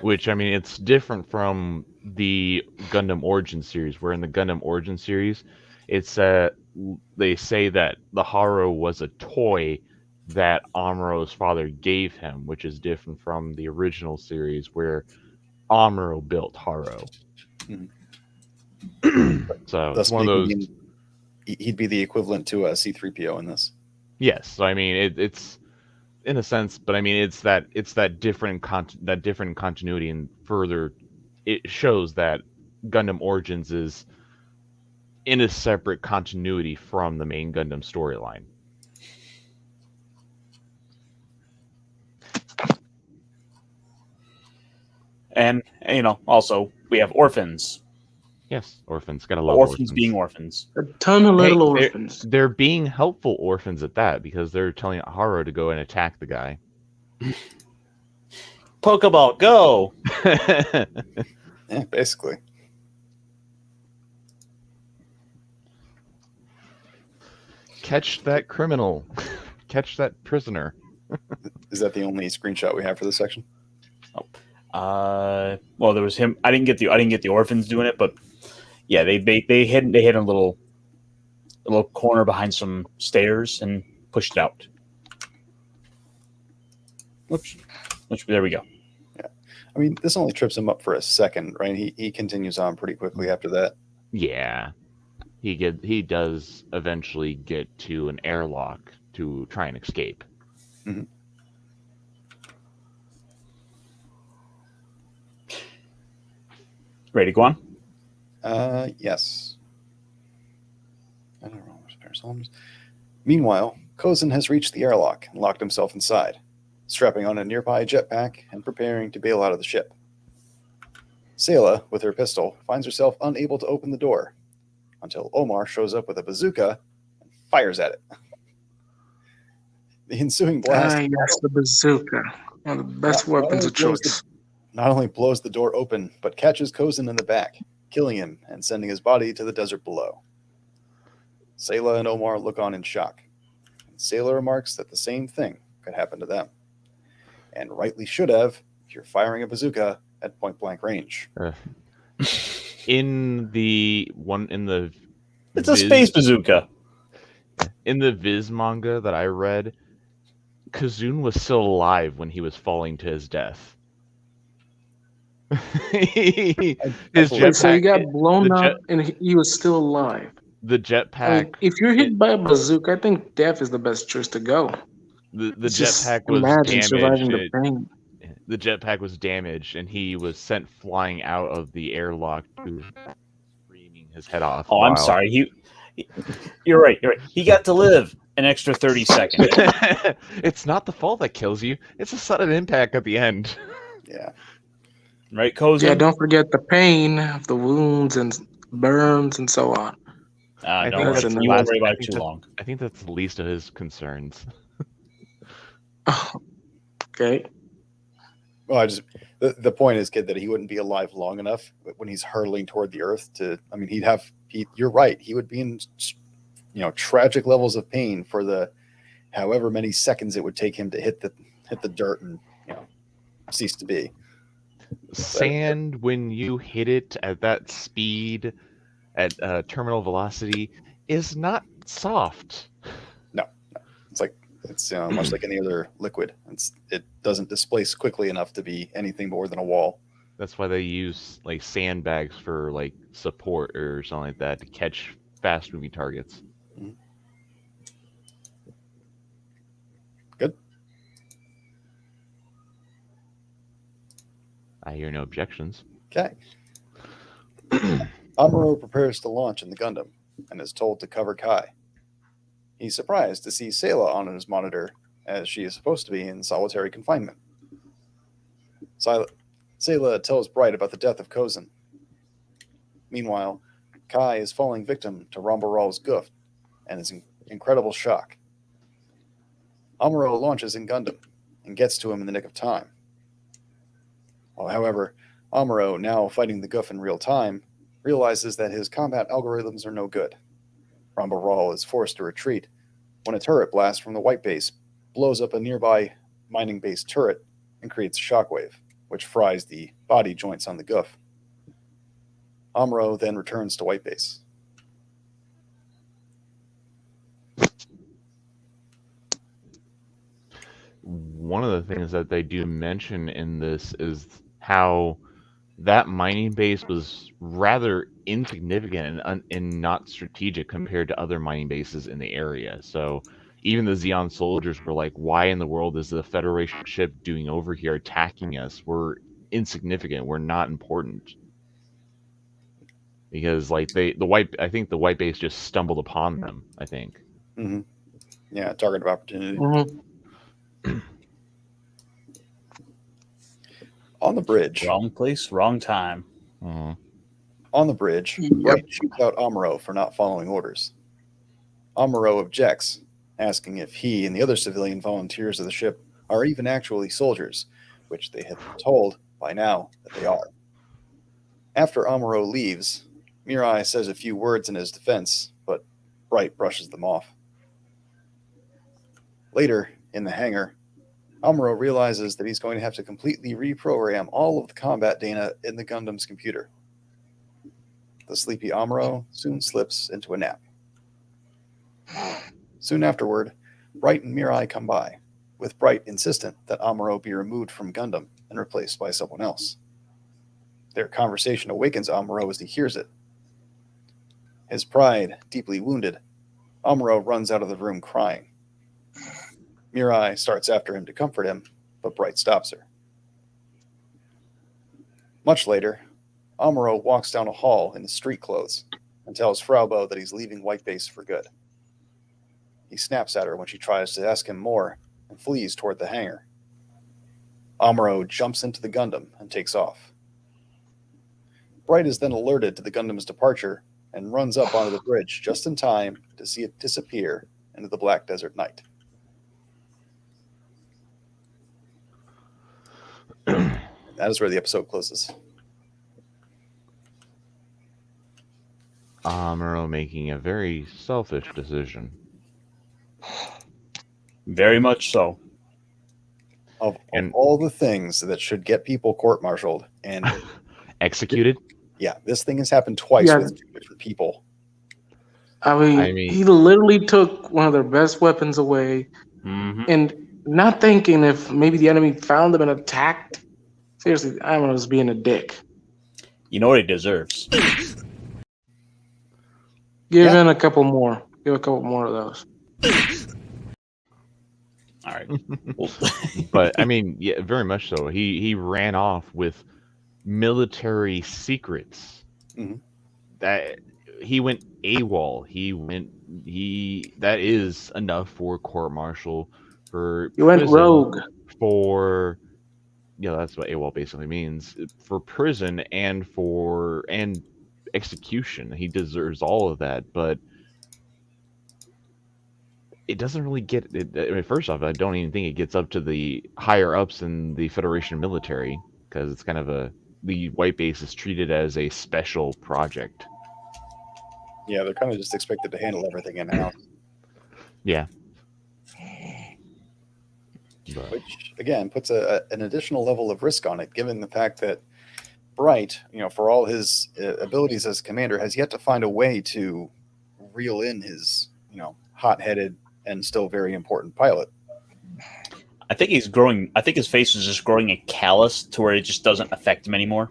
[SPEAKER 3] Which, I mean, it's different from the Gundam Origin series, where in the Gundam Origin series, it's they say that the Haro was a toy that Amuro's father gave him, which is different from the original series where Amuro built Haro. So
[SPEAKER 2] Thus
[SPEAKER 3] it's one of those.
[SPEAKER 2] He'd be the equivalent to a C-3PO in this.
[SPEAKER 3] Yes, so I mean it's in a sense, but I mean it's that different continuity, and further, it shows that Gundam Origins is in a separate continuity from the main Gundam storyline.
[SPEAKER 1] And also we have orphans.
[SPEAKER 3] Yes, orphans. Gotta love
[SPEAKER 1] Orphans being orphans.
[SPEAKER 5] A ton of little orphans.
[SPEAKER 3] They're being helpful orphans at that, because they're telling Haro to go and attack the guy.
[SPEAKER 1] Pokeball, go!
[SPEAKER 2] Yeah, basically.
[SPEAKER 3] Catch that criminal. Catch that prisoner.
[SPEAKER 2] Is that the only screenshot we have for this section?
[SPEAKER 1] Well, there was him. I didn't get the orphans doing it, but yeah, they hid a little corner behind some stairs and pushed it out. Which there we go.
[SPEAKER 2] Yeah, I mean, this only trips him up for a second, right? He continues on pretty quickly after that.
[SPEAKER 3] Yeah, he does eventually get to an airlock to try and escape.
[SPEAKER 2] Mhm.
[SPEAKER 1] Ready to go on?
[SPEAKER 2] Yes. I don't know. Meanwhile, Kozin has reached the airlock and locked himself inside, strapping on a nearby jetpack and preparing to bail out of the ship. Sayla, with her pistol, finds herself unable to open the door until Omar shows up with a bazooka and fires at it. The ensuing blast
[SPEAKER 5] Yes, the bazooka. One of the best weapons of choice.
[SPEAKER 2] not only blows the door open, but catches Kozin in the back, killing him and sending his body to the desert below. Sayla and Omar look on in shock. Sayla remarks that the same thing could happen to them, and rightly should have if you're firing a bazooka at point blank range.
[SPEAKER 3] In the
[SPEAKER 1] It's a space bazooka.
[SPEAKER 3] In the Viz manga that I read, Kazun was still alive when he was falling to his death. His
[SPEAKER 5] Wait, so he
[SPEAKER 3] jetpack.
[SPEAKER 5] got blown up and he was still alive.
[SPEAKER 3] The jetpack.
[SPEAKER 5] I mean, if you're hit by a bazooka, I think death is the best choice to go.
[SPEAKER 3] The
[SPEAKER 5] Just
[SPEAKER 3] jetpack was
[SPEAKER 5] imagine surviving
[SPEAKER 3] damaged.
[SPEAKER 5] the pain.
[SPEAKER 3] The jetpack was damaged, and he was sent flying out of the airlock, screaming his head off.
[SPEAKER 1] Oh, I'm sorry. You're right. You're right. He got to live an extra 30 seconds.
[SPEAKER 3] It's not the fall that kills you; it's a sudden impact at the end.
[SPEAKER 2] Yeah.
[SPEAKER 1] Right, Kozin?
[SPEAKER 5] Yeah, don't forget the pain of the wounds and burns and so on.
[SPEAKER 3] I
[SPEAKER 1] Don't
[SPEAKER 3] think
[SPEAKER 1] worry, you won't worry about it too long.
[SPEAKER 3] I think that's the least of his concerns.
[SPEAKER 5] Okay.
[SPEAKER 2] Well, the point is, kid, that he wouldn't be alive long enough when he's hurtling toward the earth to. I mean, you're right. He would be in, tragic levels of pain for the however many seconds it would take him to hit the dirt and cease to be.
[SPEAKER 3] Sand, when you hit it at that speed, at terminal velocity, is not soft.
[SPEAKER 2] No. It's much like any other liquid. It doesn't displace quickly enough to be anything more than a wall.
[SPEAKER 3] That's why they use like sandbags for like support or something like that to catch fast moving targets.
[SPEAKER 2] Mm-hmm. Good.
[SPEAKER 3] I hear no objections.
[SPEAKER 2] Okay. Amuro prepares to launch in the Gundam and is told to cover Kai. He's surprised to see Sayla on his monitor, as she is supposed to be in solitary confinement. Sayla tells Bright about the death of Kozin. Meanwhile, Kai is falling victim to Ramba Ral's goof and is in incredible shock. Amuro launches in Gundam and gets to him in the nick of time. However, Amuro, now fighting the goof in real time, realizes that his combat algorithms are no good. Ramba Ral is forced to retreat when a turret blast from the White Base blows up a nearby mining base turret and creates a shockwave, which fries the body joints on the goof. Amuro then returns to White Base.
[SPEAKER 3] One of the things that they do mention in this is how that mining base was rather insignificant and not strategic compared to other mining bases in the area. So even the Xeon soldiers were like, why in the world is the Federation ship doing over here attacking us? We're insignificant. We're not important. Because like I think the White Base just stumbled upon them, I think.
[SPEAKER 2] Mm-hmm. Yeah, target of opportunity.
[SPEAKER 5] Mm-hmm.
[SPEAKER 2] On the bridge.
[SPEAKER 1] Wrong place, wrong time.
[SPEAKER 3] Uh-huh.
[SPEAKER 2] On the bridge, Bright shoots out Amuro for not following orders. Amuro objects, asking if he and the other civilian volunteers of the ship are even actually soldiers, which they have been told by now that they are. After Amuro leaves, Mirai says a few words in his defense, but Bright brushes them off. Later, in the hangar, Amuro realizes that he's going to have to completely reprogram all of the combat data in the Gundam's computer. The sleepy Amuro soon slips into a nap. Soon afterward, Bright and Mirai come by, with Bright insistent that Amuro be removed from Gundam and replaced by someone else. Their conversation awakens Amuro as he hears it. His pride deeply wounded, Amuro runs out of the room crying. Mirai starts after him to comfort him, but Bright stops her. Much later, Amuro walks down a hall in his street clothes and tells Fraubo that he's leaving White Base for good. He snaps at her when she tries to ask him more and flees toward the hangar. Amuro jumps into the Gundam and takes off. Bright is then alerted to the Gundam's departure and runs up onto the bridge just in time to see it disappear into the black desert night. That is where the episode closes.
[SPEAKER 3] Amuro making a very selfish decision.
[SPEAKER 1] Very much so.
[SPEAKER 2] Of all the things that should get people court-martialed, and
[SPEAKER 3] Executed?
[SPEAKER 2] yeah, this thing has happened twice with two different people.
[SPEAKER 5] I mean, he literally took one of their best weapons away, and not thinking if maybe the enemy found them and attacked. Seriously, Amuro was being a dick.
[SPEAKER 1] You know what he deserves.
[SPEAKER 5] Give him a couple more. Give a couple more of those.
[SPEAKER 1] All right.
[SPEAKER 3] But I mean, yeah, very much so. He ran off with military secrets. That he went AWOL. That is enough for court martial. For
[SPEAKER 5] he went rogue.
[SPEAKER 3] For that's what AWOL basically means. For prison and execution. He deserves all of that, but it doesn't really get it. I mean, first off, I don't even think it gets up to the higher ups in the Federation military, because it's kind of the White Base is treated as a special project.
[SPEAKER 2] Yeah, they're kind of just expected to handle everything in-house.
[SPEAKER 3] Yeah.
[SPEAKER 2] Which, again, puts an additional level of risk on it, given the fact that Bright, for all his abilities as commander, has yet to find a way to reel in his, hot-headed and still very important pilot.
[SPEAKER 1] I think he's growing. I think his face is just growing a callus to where it just doesn't affect him anymore.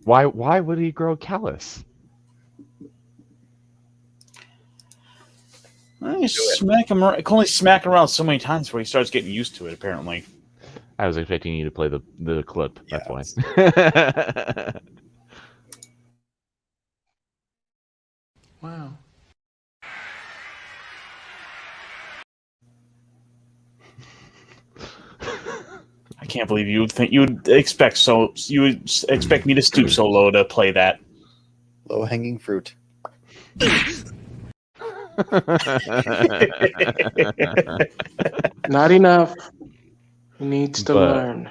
[SPEAKER 3] Why would he grow callus?
[SPEAKER 1] I smack him. I can only smack him around so many times where he starts getting used to it. Apparently,
[SPEAKER 3] I was expecting you to play the clip. That's why.
[SPEAKER 5] Wow.
[SPEAKER 1] I can't believe you would expect me to stoop so low to play that.
[SPEAKER 2] Low-hanging fruit.
[SPEAKER 5] Not enough. He needs to learn.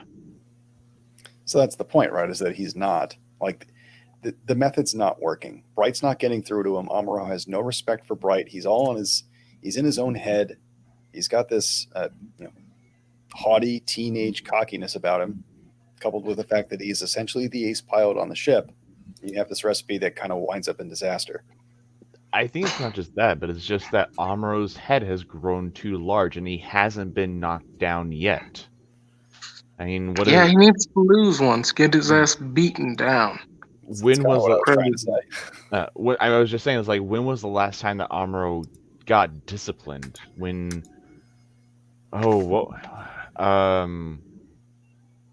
[SPEAKER 2] So that's the point, right? Is that he's not the method's not working. Bright's not getting through to him. Amuro has no respect for Bright. He's in his own head. He's got this haughty teenage cockiness about him, coupled with the fact that he's essentially the ace pilot on the ship. You have this recipe that kind of winds up in disaster.
[SPEAKER 3] I think it's not just that, but it's just that Amuro's head has grown too large and he hasn't been knocked down yet. I mean,
[SPEAKER 5] he needs to lose once, get his ass beaten down.
[SPEAKER 3] When was I was just saying, it's like, when was the last time that Amuro got disciplined? When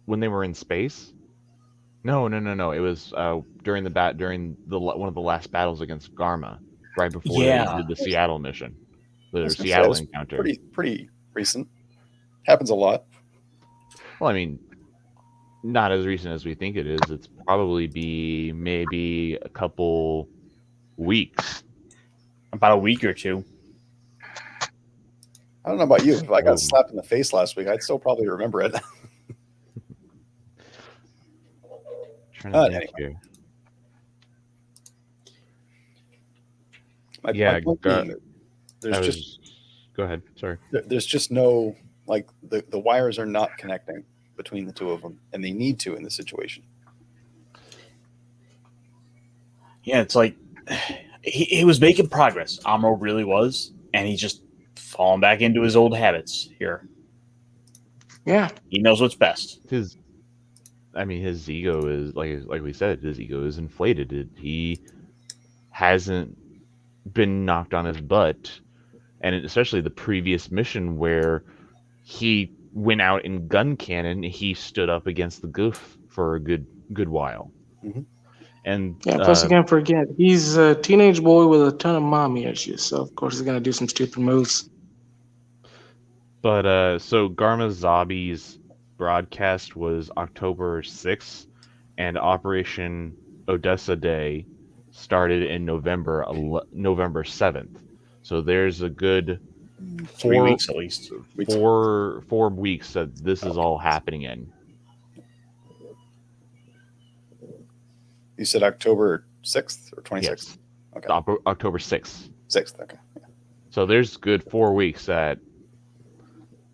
[SPEAKER 3] when they were in space? No. It was during one of the last battles against Garma, right before they did the Seattle mission, the Seattle encounter.
[SPEAKER 2] Pretty recent. Happens a lot.
[SPEAKER 3] Well, I mean, not as recent as we think it is. It's probably maybe a couple weeks.
[SPEAKER 1] About a week or two.
[SPEAKER 2] I don't know about you. If I got slapped in the face last week, I'd still probably remember it. Anyway. My point being,
[SPEAKER 3] go ahead. Sorry.
[SPEAKER 2] There's just no, the wires are not connecting between the two of them, and they need to in this situation.
[SPEAKER 1] Yeah, it's like he was making progress. Amuro really was, and he's just falling back into his old habits here.
[SPEAKER 5] Yeah.
[SPEAKER 1] He knows what's best.
[SPEAKER 3] His ego is like we said, his ego is inflated. He hasn't been knocked on his butt, and especially the previous mission where he went out in gun cannon, he stood up against the goof for a good while.
[SPEAKER 2] Mm-hmm.
[SPEAKER 3] And
[SPEAKER 5] plus you can't forget, he's a teenage boy with a ton of mommy issues, so of course he's gonna do some stupid moves.
[SPEAKER 3] But so Garma Zabi's broadcast was October 6th, and Operation Odessa Day started in November 7th. So there's a good
[SPEAKER 1] 3 weeks at least.
[SPEAKER 3] 4 weeks that this is all happening in.
[SPEAKER 2] You said October 6th or 26th?
[SPEAKER 3] Yes.
[SPEAKER 2] Okay.
[SPEAKER 3] October 6th.
[SPEAKER 2] 6th, okay. Yeah.
[SPEAKER 3] So there's good 4 weeks that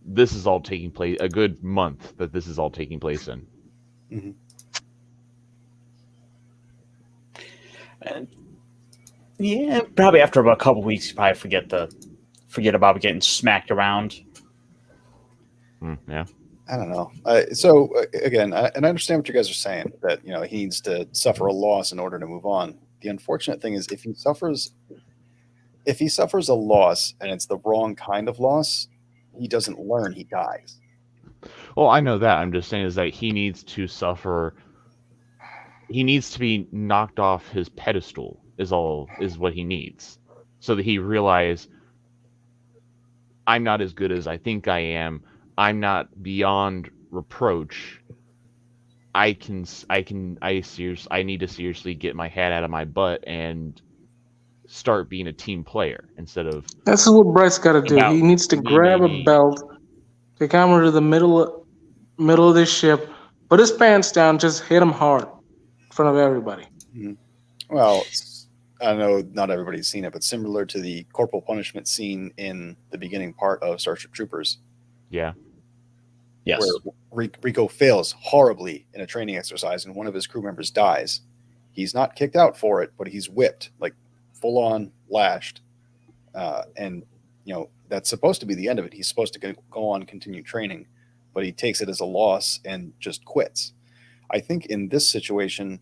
[SPEAKER 3] this is all taking place, a good month that this is all taking place in.
[SPEAKER 2] Mm-hmm.
[SPEAKER 1] And yeah, probably after about a couple weeks, you probably forget about getting smacked around.
[SPEAKER 3] Yeah.
[SPEAKER 2] I don't know. So again, and I understand what you guys are saying, that he needs to suffer a loss in order to move on. The unfortunate thing is, if he suffers a loss and it's the wrong kind of loss, he doesn't learn. He dies.
[SPEAKER 3] Well, I know that. I'm just saying is that he needs to suffer. He needs to be knocked off his pedestal. Is what he needs, so that he realizes I'm not as good as I think I am. I'm not beyond reproach. I need to seriously get my head out of my butt and start being a team player instead of.
[SPEAKER 5] That's what Bryce got to do. He needs to grab a belt, take Amuro to the middle of this ship, put his pants down, just hit him hard in front of everybody.
[SPEAKER 2] Mm-hmm. Well, I know not everybody's seen it, but similar to the corporal punishment scene in the beginning part of Starship Troopers.
[SPEAKER 3] Yeah.
[SPEAKER 1] Yes.
[SPEAKER 2] Where Rico fails horribly in a training exercise and one of his crew members dies. He's not kicked out for it, but he's whipped, like full on lashed. And that's supposed to be the end of it. He's supposed to go on, continue training, but he takes it as a loss and just quits. I think in this situation,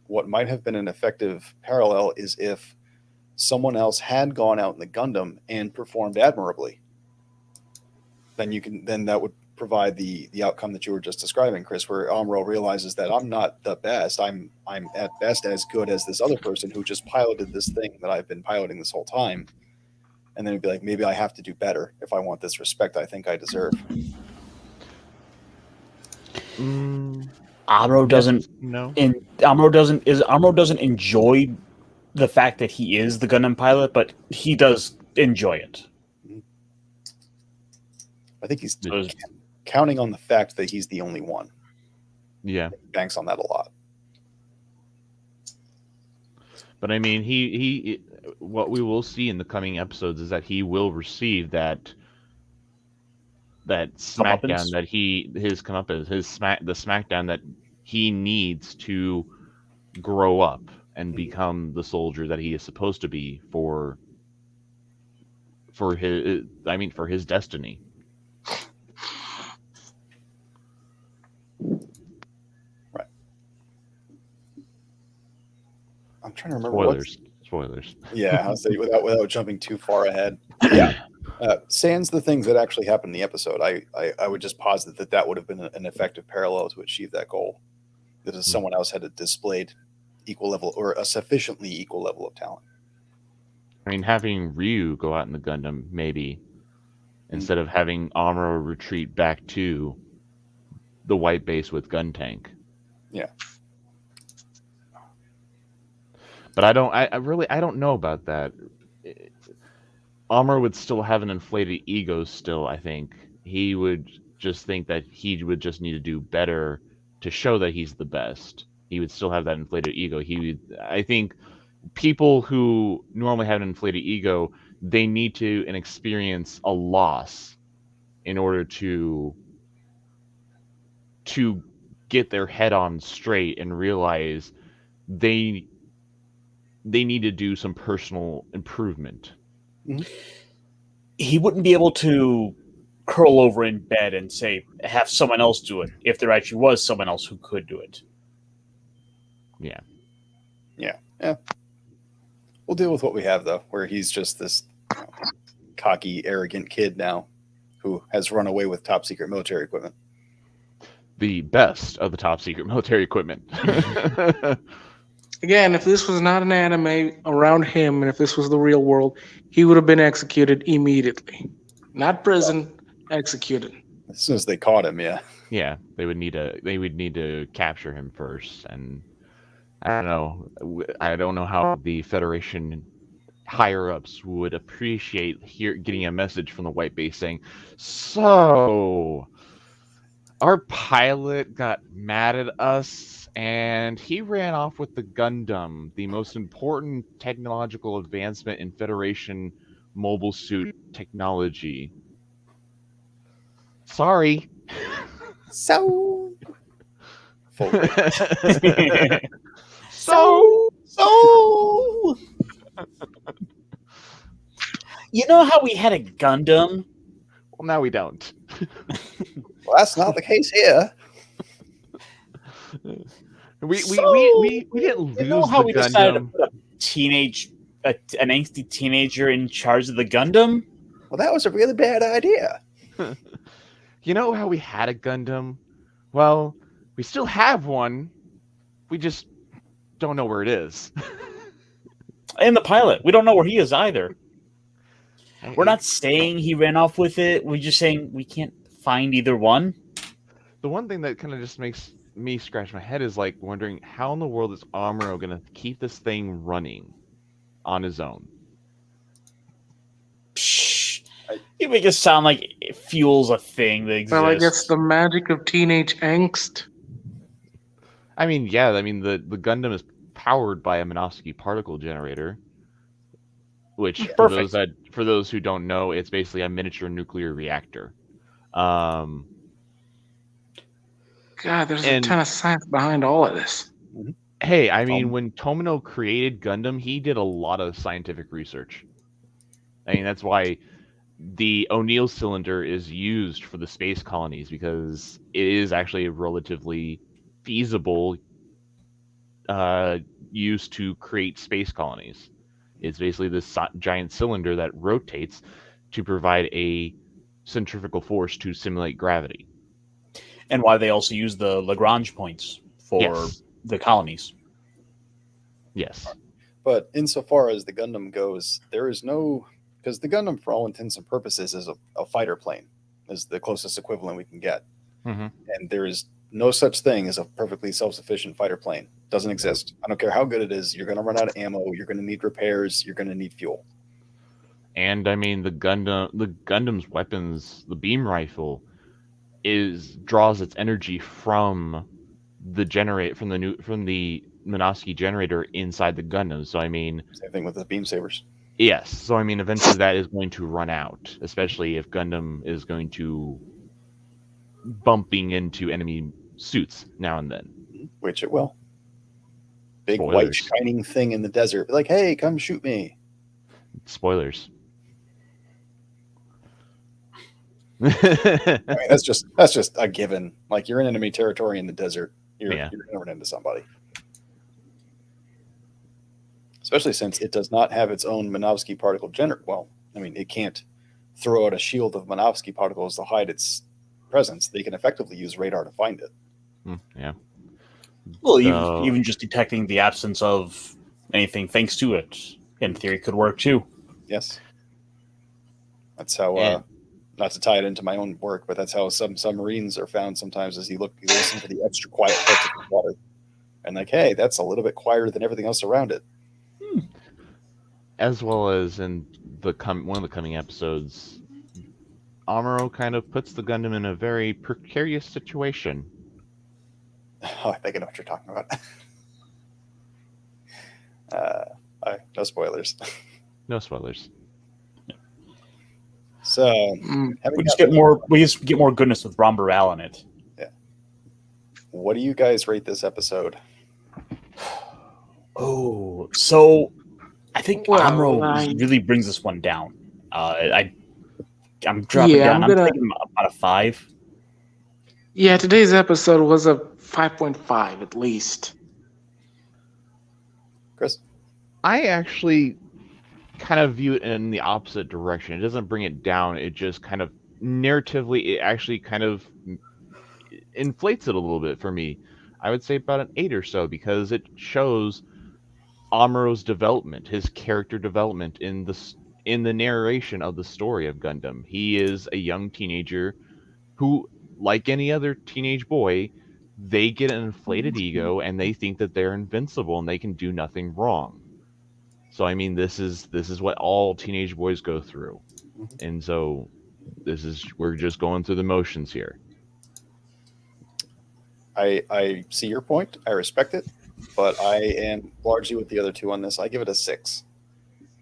[SPEAKER 2] what might have been an effective parallel is if someone else had gone out in the Gundam and performed admirably. Then that would provide the outcome that you were just describing, Chris, where Amuro realizes that I'm not the best. I'm at best as good as this other person who just piloted this thing that I've been piloting this whole time. And then it'd be like, maybe I have to do better if I want this respect I think I deserve.
[SPEAKER 1] Amuro doesn't enjoy the fact that he is the Gundam pilot, but he does enjoy it.
[SPEAKER 2] I think he's counting on the fact that he's the only one.
[SPEAKER 3] Yeah.
[SPEAKER 2] He banks on that a lot.
[SPEAKER 3] But I mean, he what we will see in the coming episodes is that he will receive that smackdown that the smackdown that he needs to grow up and become the soldier that he is supposed to be for his destiny.
[SPEAKER 2] Right. I'm trying to remember
[SPEAKER 3] Spoilers.
[SPEAKER 2] Yeah, I'll say without jumping too far ahead. Yeah. Sans the things that actually happened in the episode, I would just posit that would have been an effective parallel to achieve that goal. That if someone else had displayed equal level or a sufficiently equal level of talent.
[SPEAKER 3] I mean, having Ryu go out in the Gundam, maybe, instead of having Amuro retreat back to the white base with gun tank.
[SPEAKER 2] Yeah.
[SPEAKER 3] But I don't know about that. Amuro would still have an inflated ego still, I think. He would just think that he would just need to do better to show that he's the best. He would still have that inflated ego. I think people who normally have an inflated ego, they need to experience a loss in order to get their head on straight and realize they need to do some personal improvement.
[SPEAKER 1] He wouldn't be able to curl over in bed and say, have someone else do it, if there actually was someone else who could do it.
[SPEAKER 3] Yeah.
[SPEAKER 2] We'll deal with what we have, though, where he's just this cocky, arrogant kid now who has run away with top secret military equipment.
[SPEAKER 3] The best of the top secret military equipment.
[SPEAKER 5] Again, if this was not an anime around him, and if this was the real world, he would have been executed immediately. Not prison, executed.
[SPEAKER 2] As soon as they caught him, yeah.
[SPEAKER 3] Yeah, they would need to capture him first, and I don't know how the Federation higher ups would appreciate getting a message from the white base saying, so our pilot got mad at us and he ran off with the Gundam, the most important technological advancement in Federation mobile suit technology. Sorry.
[SPEAKER 2] So
[SPEAKER 1] You know how we had a Gundam?
[SPEAKER 3] Well, now we don't.
[SPEAKER 2] Well, that's not the case here.
[SPEAKER 3] We didn't lose
[SPEAKER 1] You know how
[SPEAKER 3] the
[SPEAKER 1] we decided to
[SPEAKER 3] Gundam.
[SPEAKER 1] put an angsty teenager in charge of the Gundam?
[SPEAKER 2] Well, that was a really bad idea.
[SPEAKER 3] You know how we had a Gundam? Well, we still have one. We just don't know where it is.
[SPEAKER 1] And the pilot. We don't know where he is either. We're not saying he ran off with it. We're just saying we can't find either one.
[SPEAKER 3] The one thing that kind of just makes me scratch my head is like wondering how in the world is Amuro going to keep this thing running on his own?
[SPEAKER 1] Psh, you make it sound like it fuels a thing that exists.
[SPEAKER 5] Well, I guess the magic of teenage angst.
[SPEAKER 3] I mean, yeah, the Gundam is powered by a Minovsky particle generator, which for those who don't know, it's basically a miniature nuclear reactor.
[SPEAKER 5] God, there's a ton of science behind all of this.
[SPEAKER 3] Hey, I mean, when Tomino created Gundam, he did a lot of scientific research. I mean, that's why the O'Neill cylinder is used for the space colonies, because it is actually a relatively feasible use to create space colonies. It's basically this giant cylinder that rotates to provide a centrifugal force to simulate gravity.
[SPEAKER 1] And why they also use the Lagrange points for the colonies.
[SPEAKER 3] Yes.
[SPEAKER 2] But insofar as the Gundam goes, there is no... Because the Gundam, for all intents and purposes, is a fighter plane. Is the closest equivalent we can get.
[SPEAKER 3] Mm-hmm.
[SPEAKER 2] And there is no such thing as a perfectly self-sufficient fighter plane. Doesn't exist. I don't care how good it is. You're going to run out of ammo. You're going to need repairs. You're going to need fuel.
[SPEAKER 3] And I mean, the Gundam's weapons, the beam rifle, draws its energy from the Minovsky generator inside the Gundam. So I mean,
[SPEAKER 2] same thing with the beam sabers.
[SPEAKER 3] Yes. So I mean, eventually that is going to run out, especially if Gundam is going to bumping into enemy suits now and then.
[SPEAKER 2] Which it will. Big
[SPEAKER 3] Spoilers.
[SPEAKER 2] White shining thing in the desert. Be like, hey, come shoot me.
[SPEAKER 3] Spoilers.
[SPEAKER 2] I mean, that's just a given. Like, you're in enemy territory in the desert. You're going to run into somebody. Especially since it does not have its own Minovsky particle generator. Well, I mean, it can't throw out a shield of Minovsky particles to hide its presence. They can effectively use radar to find it.
[SPEAKER 3] Yeah.
[SPEAKER 1] Well, even just detecting the absence of anything thanks to it, in theory, could work too.
[SPEAKER 2] Yes. That's how, not to tie it into my own work, but that's how some submarines are found sometimes, as you listen to the extra quiet parts of the water. And like, hey, that's a little bit quieter than everything else around it.
[SPEAKER 3] As well as in one of the coming episodes, Amuro kind of puts the Gundam in a very precarious situation.
[SPEAKER 2] Oh, I think I know what you're talking about. No spoilers.
[SPEAKER 3] No spoilers.
[SPEAKER 2] So
[SPEAKER 1] we just get more goodness with Ramba Ral in it.
[SPEAKER 2] Yeah. What do you guys rate this episode?
[SPEAKER 1] Oh, so I think Amuro really brings this one down. I'm dropping down.
[SPEAKER 5] I'm
[SPEAKER 1] thinking about a 5.
[SPEAKER 5] Yeah, today's episode was a 5.5 at least.
[SPEAKER 2] Chris?
[SPEAKER 3] I actually kind of view it in the opposite direction. It doesn't bring it down. It just kind of narratively, it actually kind of inflates it a little bit for me. I would say about an 8 or so, because it shows Amuro's development, his character development in the narration of the story of Gundam. He is a young teenager who, like any other teenage boy, they get an inflated ego and they think that they're invincible and they can do nothing wrong. So I mean, this is what all teenage boys go through, and so we're just going through the motions here.
[SPEAKER 2] I see your point. I respect it, but I am largely with the other two on this. I give it a 6.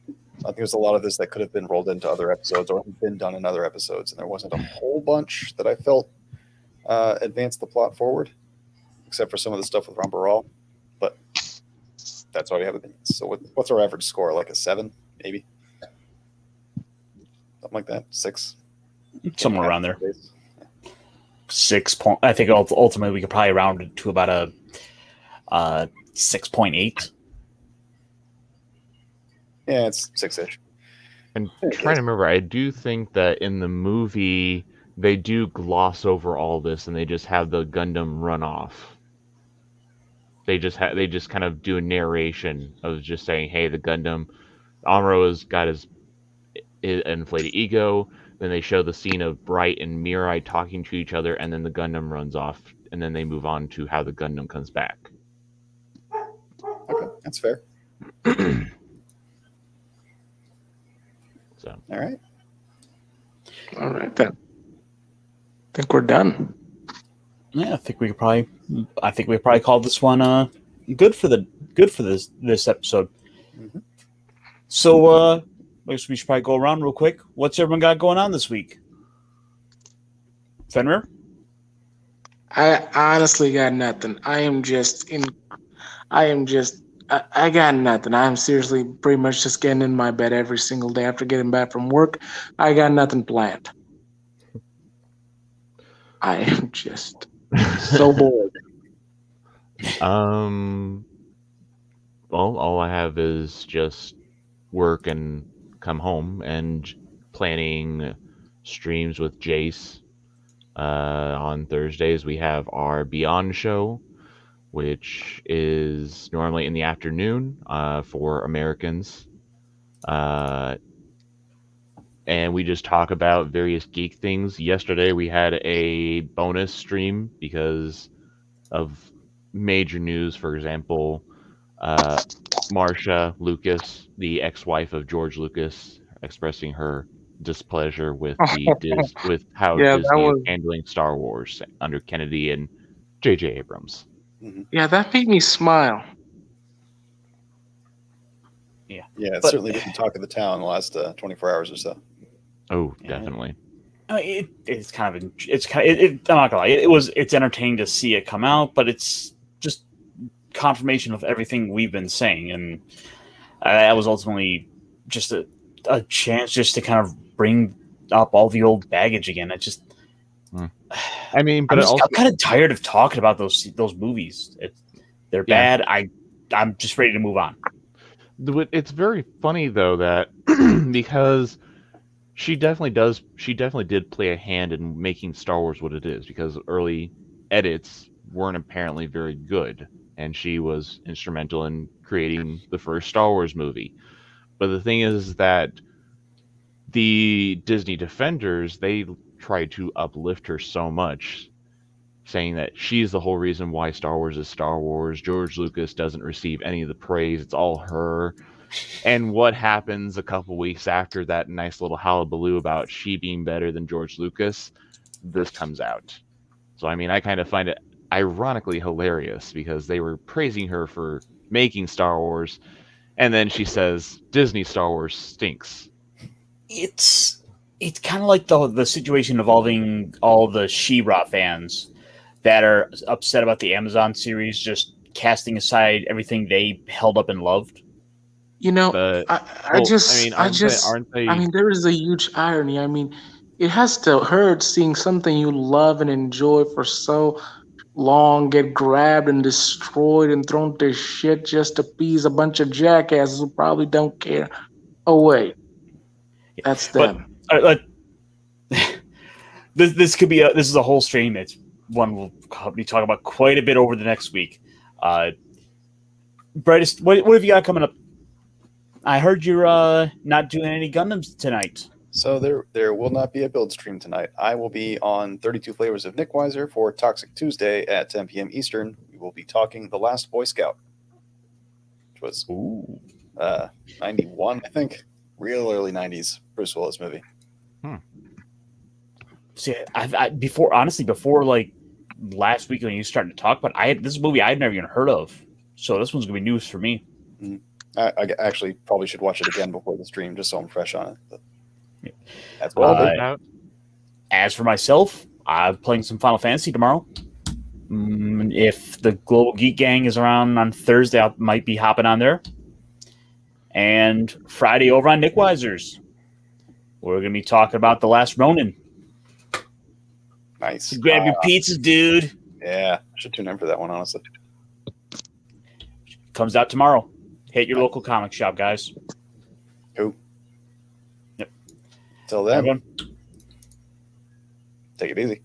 [SPEAKER 2] I think there's a lot of this that could have been rolled into other episodes or been done in other episodes, and there wasn't a whole bunch that I felt advanced the plot forward, except for some of the stuff with Ramba Ral. But that's why we have opinions. So what's our average score? Like a 7, maybe? Something like that? 6?
[SPEAKER 1] Somewhere around there. 6 point. I think ultimately we could probably round it to about a 6.8.
[SPEAKER 2] Yeah, it's 6-ish.
[SPEAKER 3] And trying to remember, I do think that in the movie they do gloss over all this and they just have the Gundam run off. They just kind of do a narration of just saying, "Hey, the Gundam, Amuro has got his inflated ego." Then they show the scene of Bright and Mirai talking to each other, and then the Gundam runs off, and then they move on to how the Gundam comes back.
[SPEAKER 2] Okay, that's fair.
[SPEAKER 3] So,
[SPEAKER 2] all right
[SPEAKER 5] then. I think we're done.
[SPEAKER 1] Yeah, I think we probably call this one good for this episode.
[SPEAKER 2] Mm-hmm.
[SPEAKER 1] So I guess we should probably go around real quick. What's everyone got going on this week? Fenrir?
[SPEAKER 5] I honestly got nothing. I got nothing. I'm seriously pretty much just getting in my bed every single day after getting back from work. I got nothing planned. I am just so bored.
[SPEAKER 3] Well, all I have is just work and come home and planning streams with Jace. On Thursdays, we have our Beyond show, which is normally in the afternoon for Americans. And we just talk about various geek things. Yesterday, we had a bonus stream because of major news. For example, Marsha Lucas, the ex-wife of George Lucas, expressing her displeasure with with how Disney is handling Star Wars under Kennedy and J.J. Abrams.
[SPEAKER 2] Mm-hmm.
[SPEAKER 5] Yeah, that made me smile.
[SPEAKER 2] Yeah, it's certainly been the talk of the town in the last 24 hours or so.
[SPEAKER 3] Oh, definitely.
[SPEAKER 1] It's kind of I'm not gonna lie. It's entertaining to see it come out, but it's just confirmation of everything we've been saying, and that was ultimately just a chance just to kind of bring up all the old baggage again. It just,
[SPEAKER 3] I mean, but
[SPEAKER 1] I'm kind of tired of talking about those movies. They're bad. I'm just ready to move on.
[SPEAKER 3] It's very funny though that because she definitely did play a hand in making Star Wars what it is, because early edits weren't apparently very good, and she was instrumental in creating the first Star Wars movie. But the thing is that the Disney defenders, they tried to uplift her so much, saying that she's the whole reason why Star Wars is Star Wars. George Lucas doesn't receive any of the praise. It's all her. And what happens a couple weeks after that nice little hullabaloo about she being better than George Lucas? This comes out. So, I mean, I kind of find it ironically hilarious because they were praising her for making Star Wars, and then she says Disney Star Wars stinks.
[SPEAKER 1] It's kind of like the situation involving all the She-Ra fans that are upset about the Amazon series just casting aside everything they held up and loved.
[SPEAKER 5] You know, I mean, there is a huge irony. I mean, it has to hurt seeing something you love and enjoy for so long get grabbed and destroyed and thrown to shit just to appease a bunch of jackasses who probably don't care. Oh wait, that's
[SPEAKER 1] But
[SPEAKER 5] them.
[SPEAKER 1] this could be this is a whole stream. It's one we'll be talking about quite a bit over the next week. Brightest, what have you got coming up? I heard you're not doing any Gundams tonight.
[SPEAKER 2] So there will not be a build stream tonight. I will be on 32 Flavors of Nick Weiser for Toxic Tuesday at 10 p.m. Eastern. We will be talking The Last Boy Scout, which was 91, I think. Real early 90s Bruce Willis movie.
[SPEAKER 1] See, before like last week when you started to talk about, this is a movie I'd never even heard of. So this one's gonna be news for me.
[SPEAKER 2] I actually probably should watch it again before the stream just so I'm fresh on it. But that's what I'll do.
[SPEAKER 1] As for myself, I'm playing some Final Fantasy tomorrow. If the Global Geek Gang is around on Thursday, I might be hopping on there. And Friday over on Nick Weiser's, we're going to be talking about The Last Ronin.
[SPEAKER 2] Nice.
[SPEAKER 1] So grab your pizzas, dude.
[SPEAKER 2] Yeah, I should tune in for that one, honestly.
[SPEAKER 1] Comes out tomorrow. Hit your local comic shop, guys.
[SPEAKER 2] Cool.
[SPEAKER 1] Yep.
[SPEAKER 2] Till then,
[SPEAKER 1] everyone,
[SPEAKER 2] take it easy.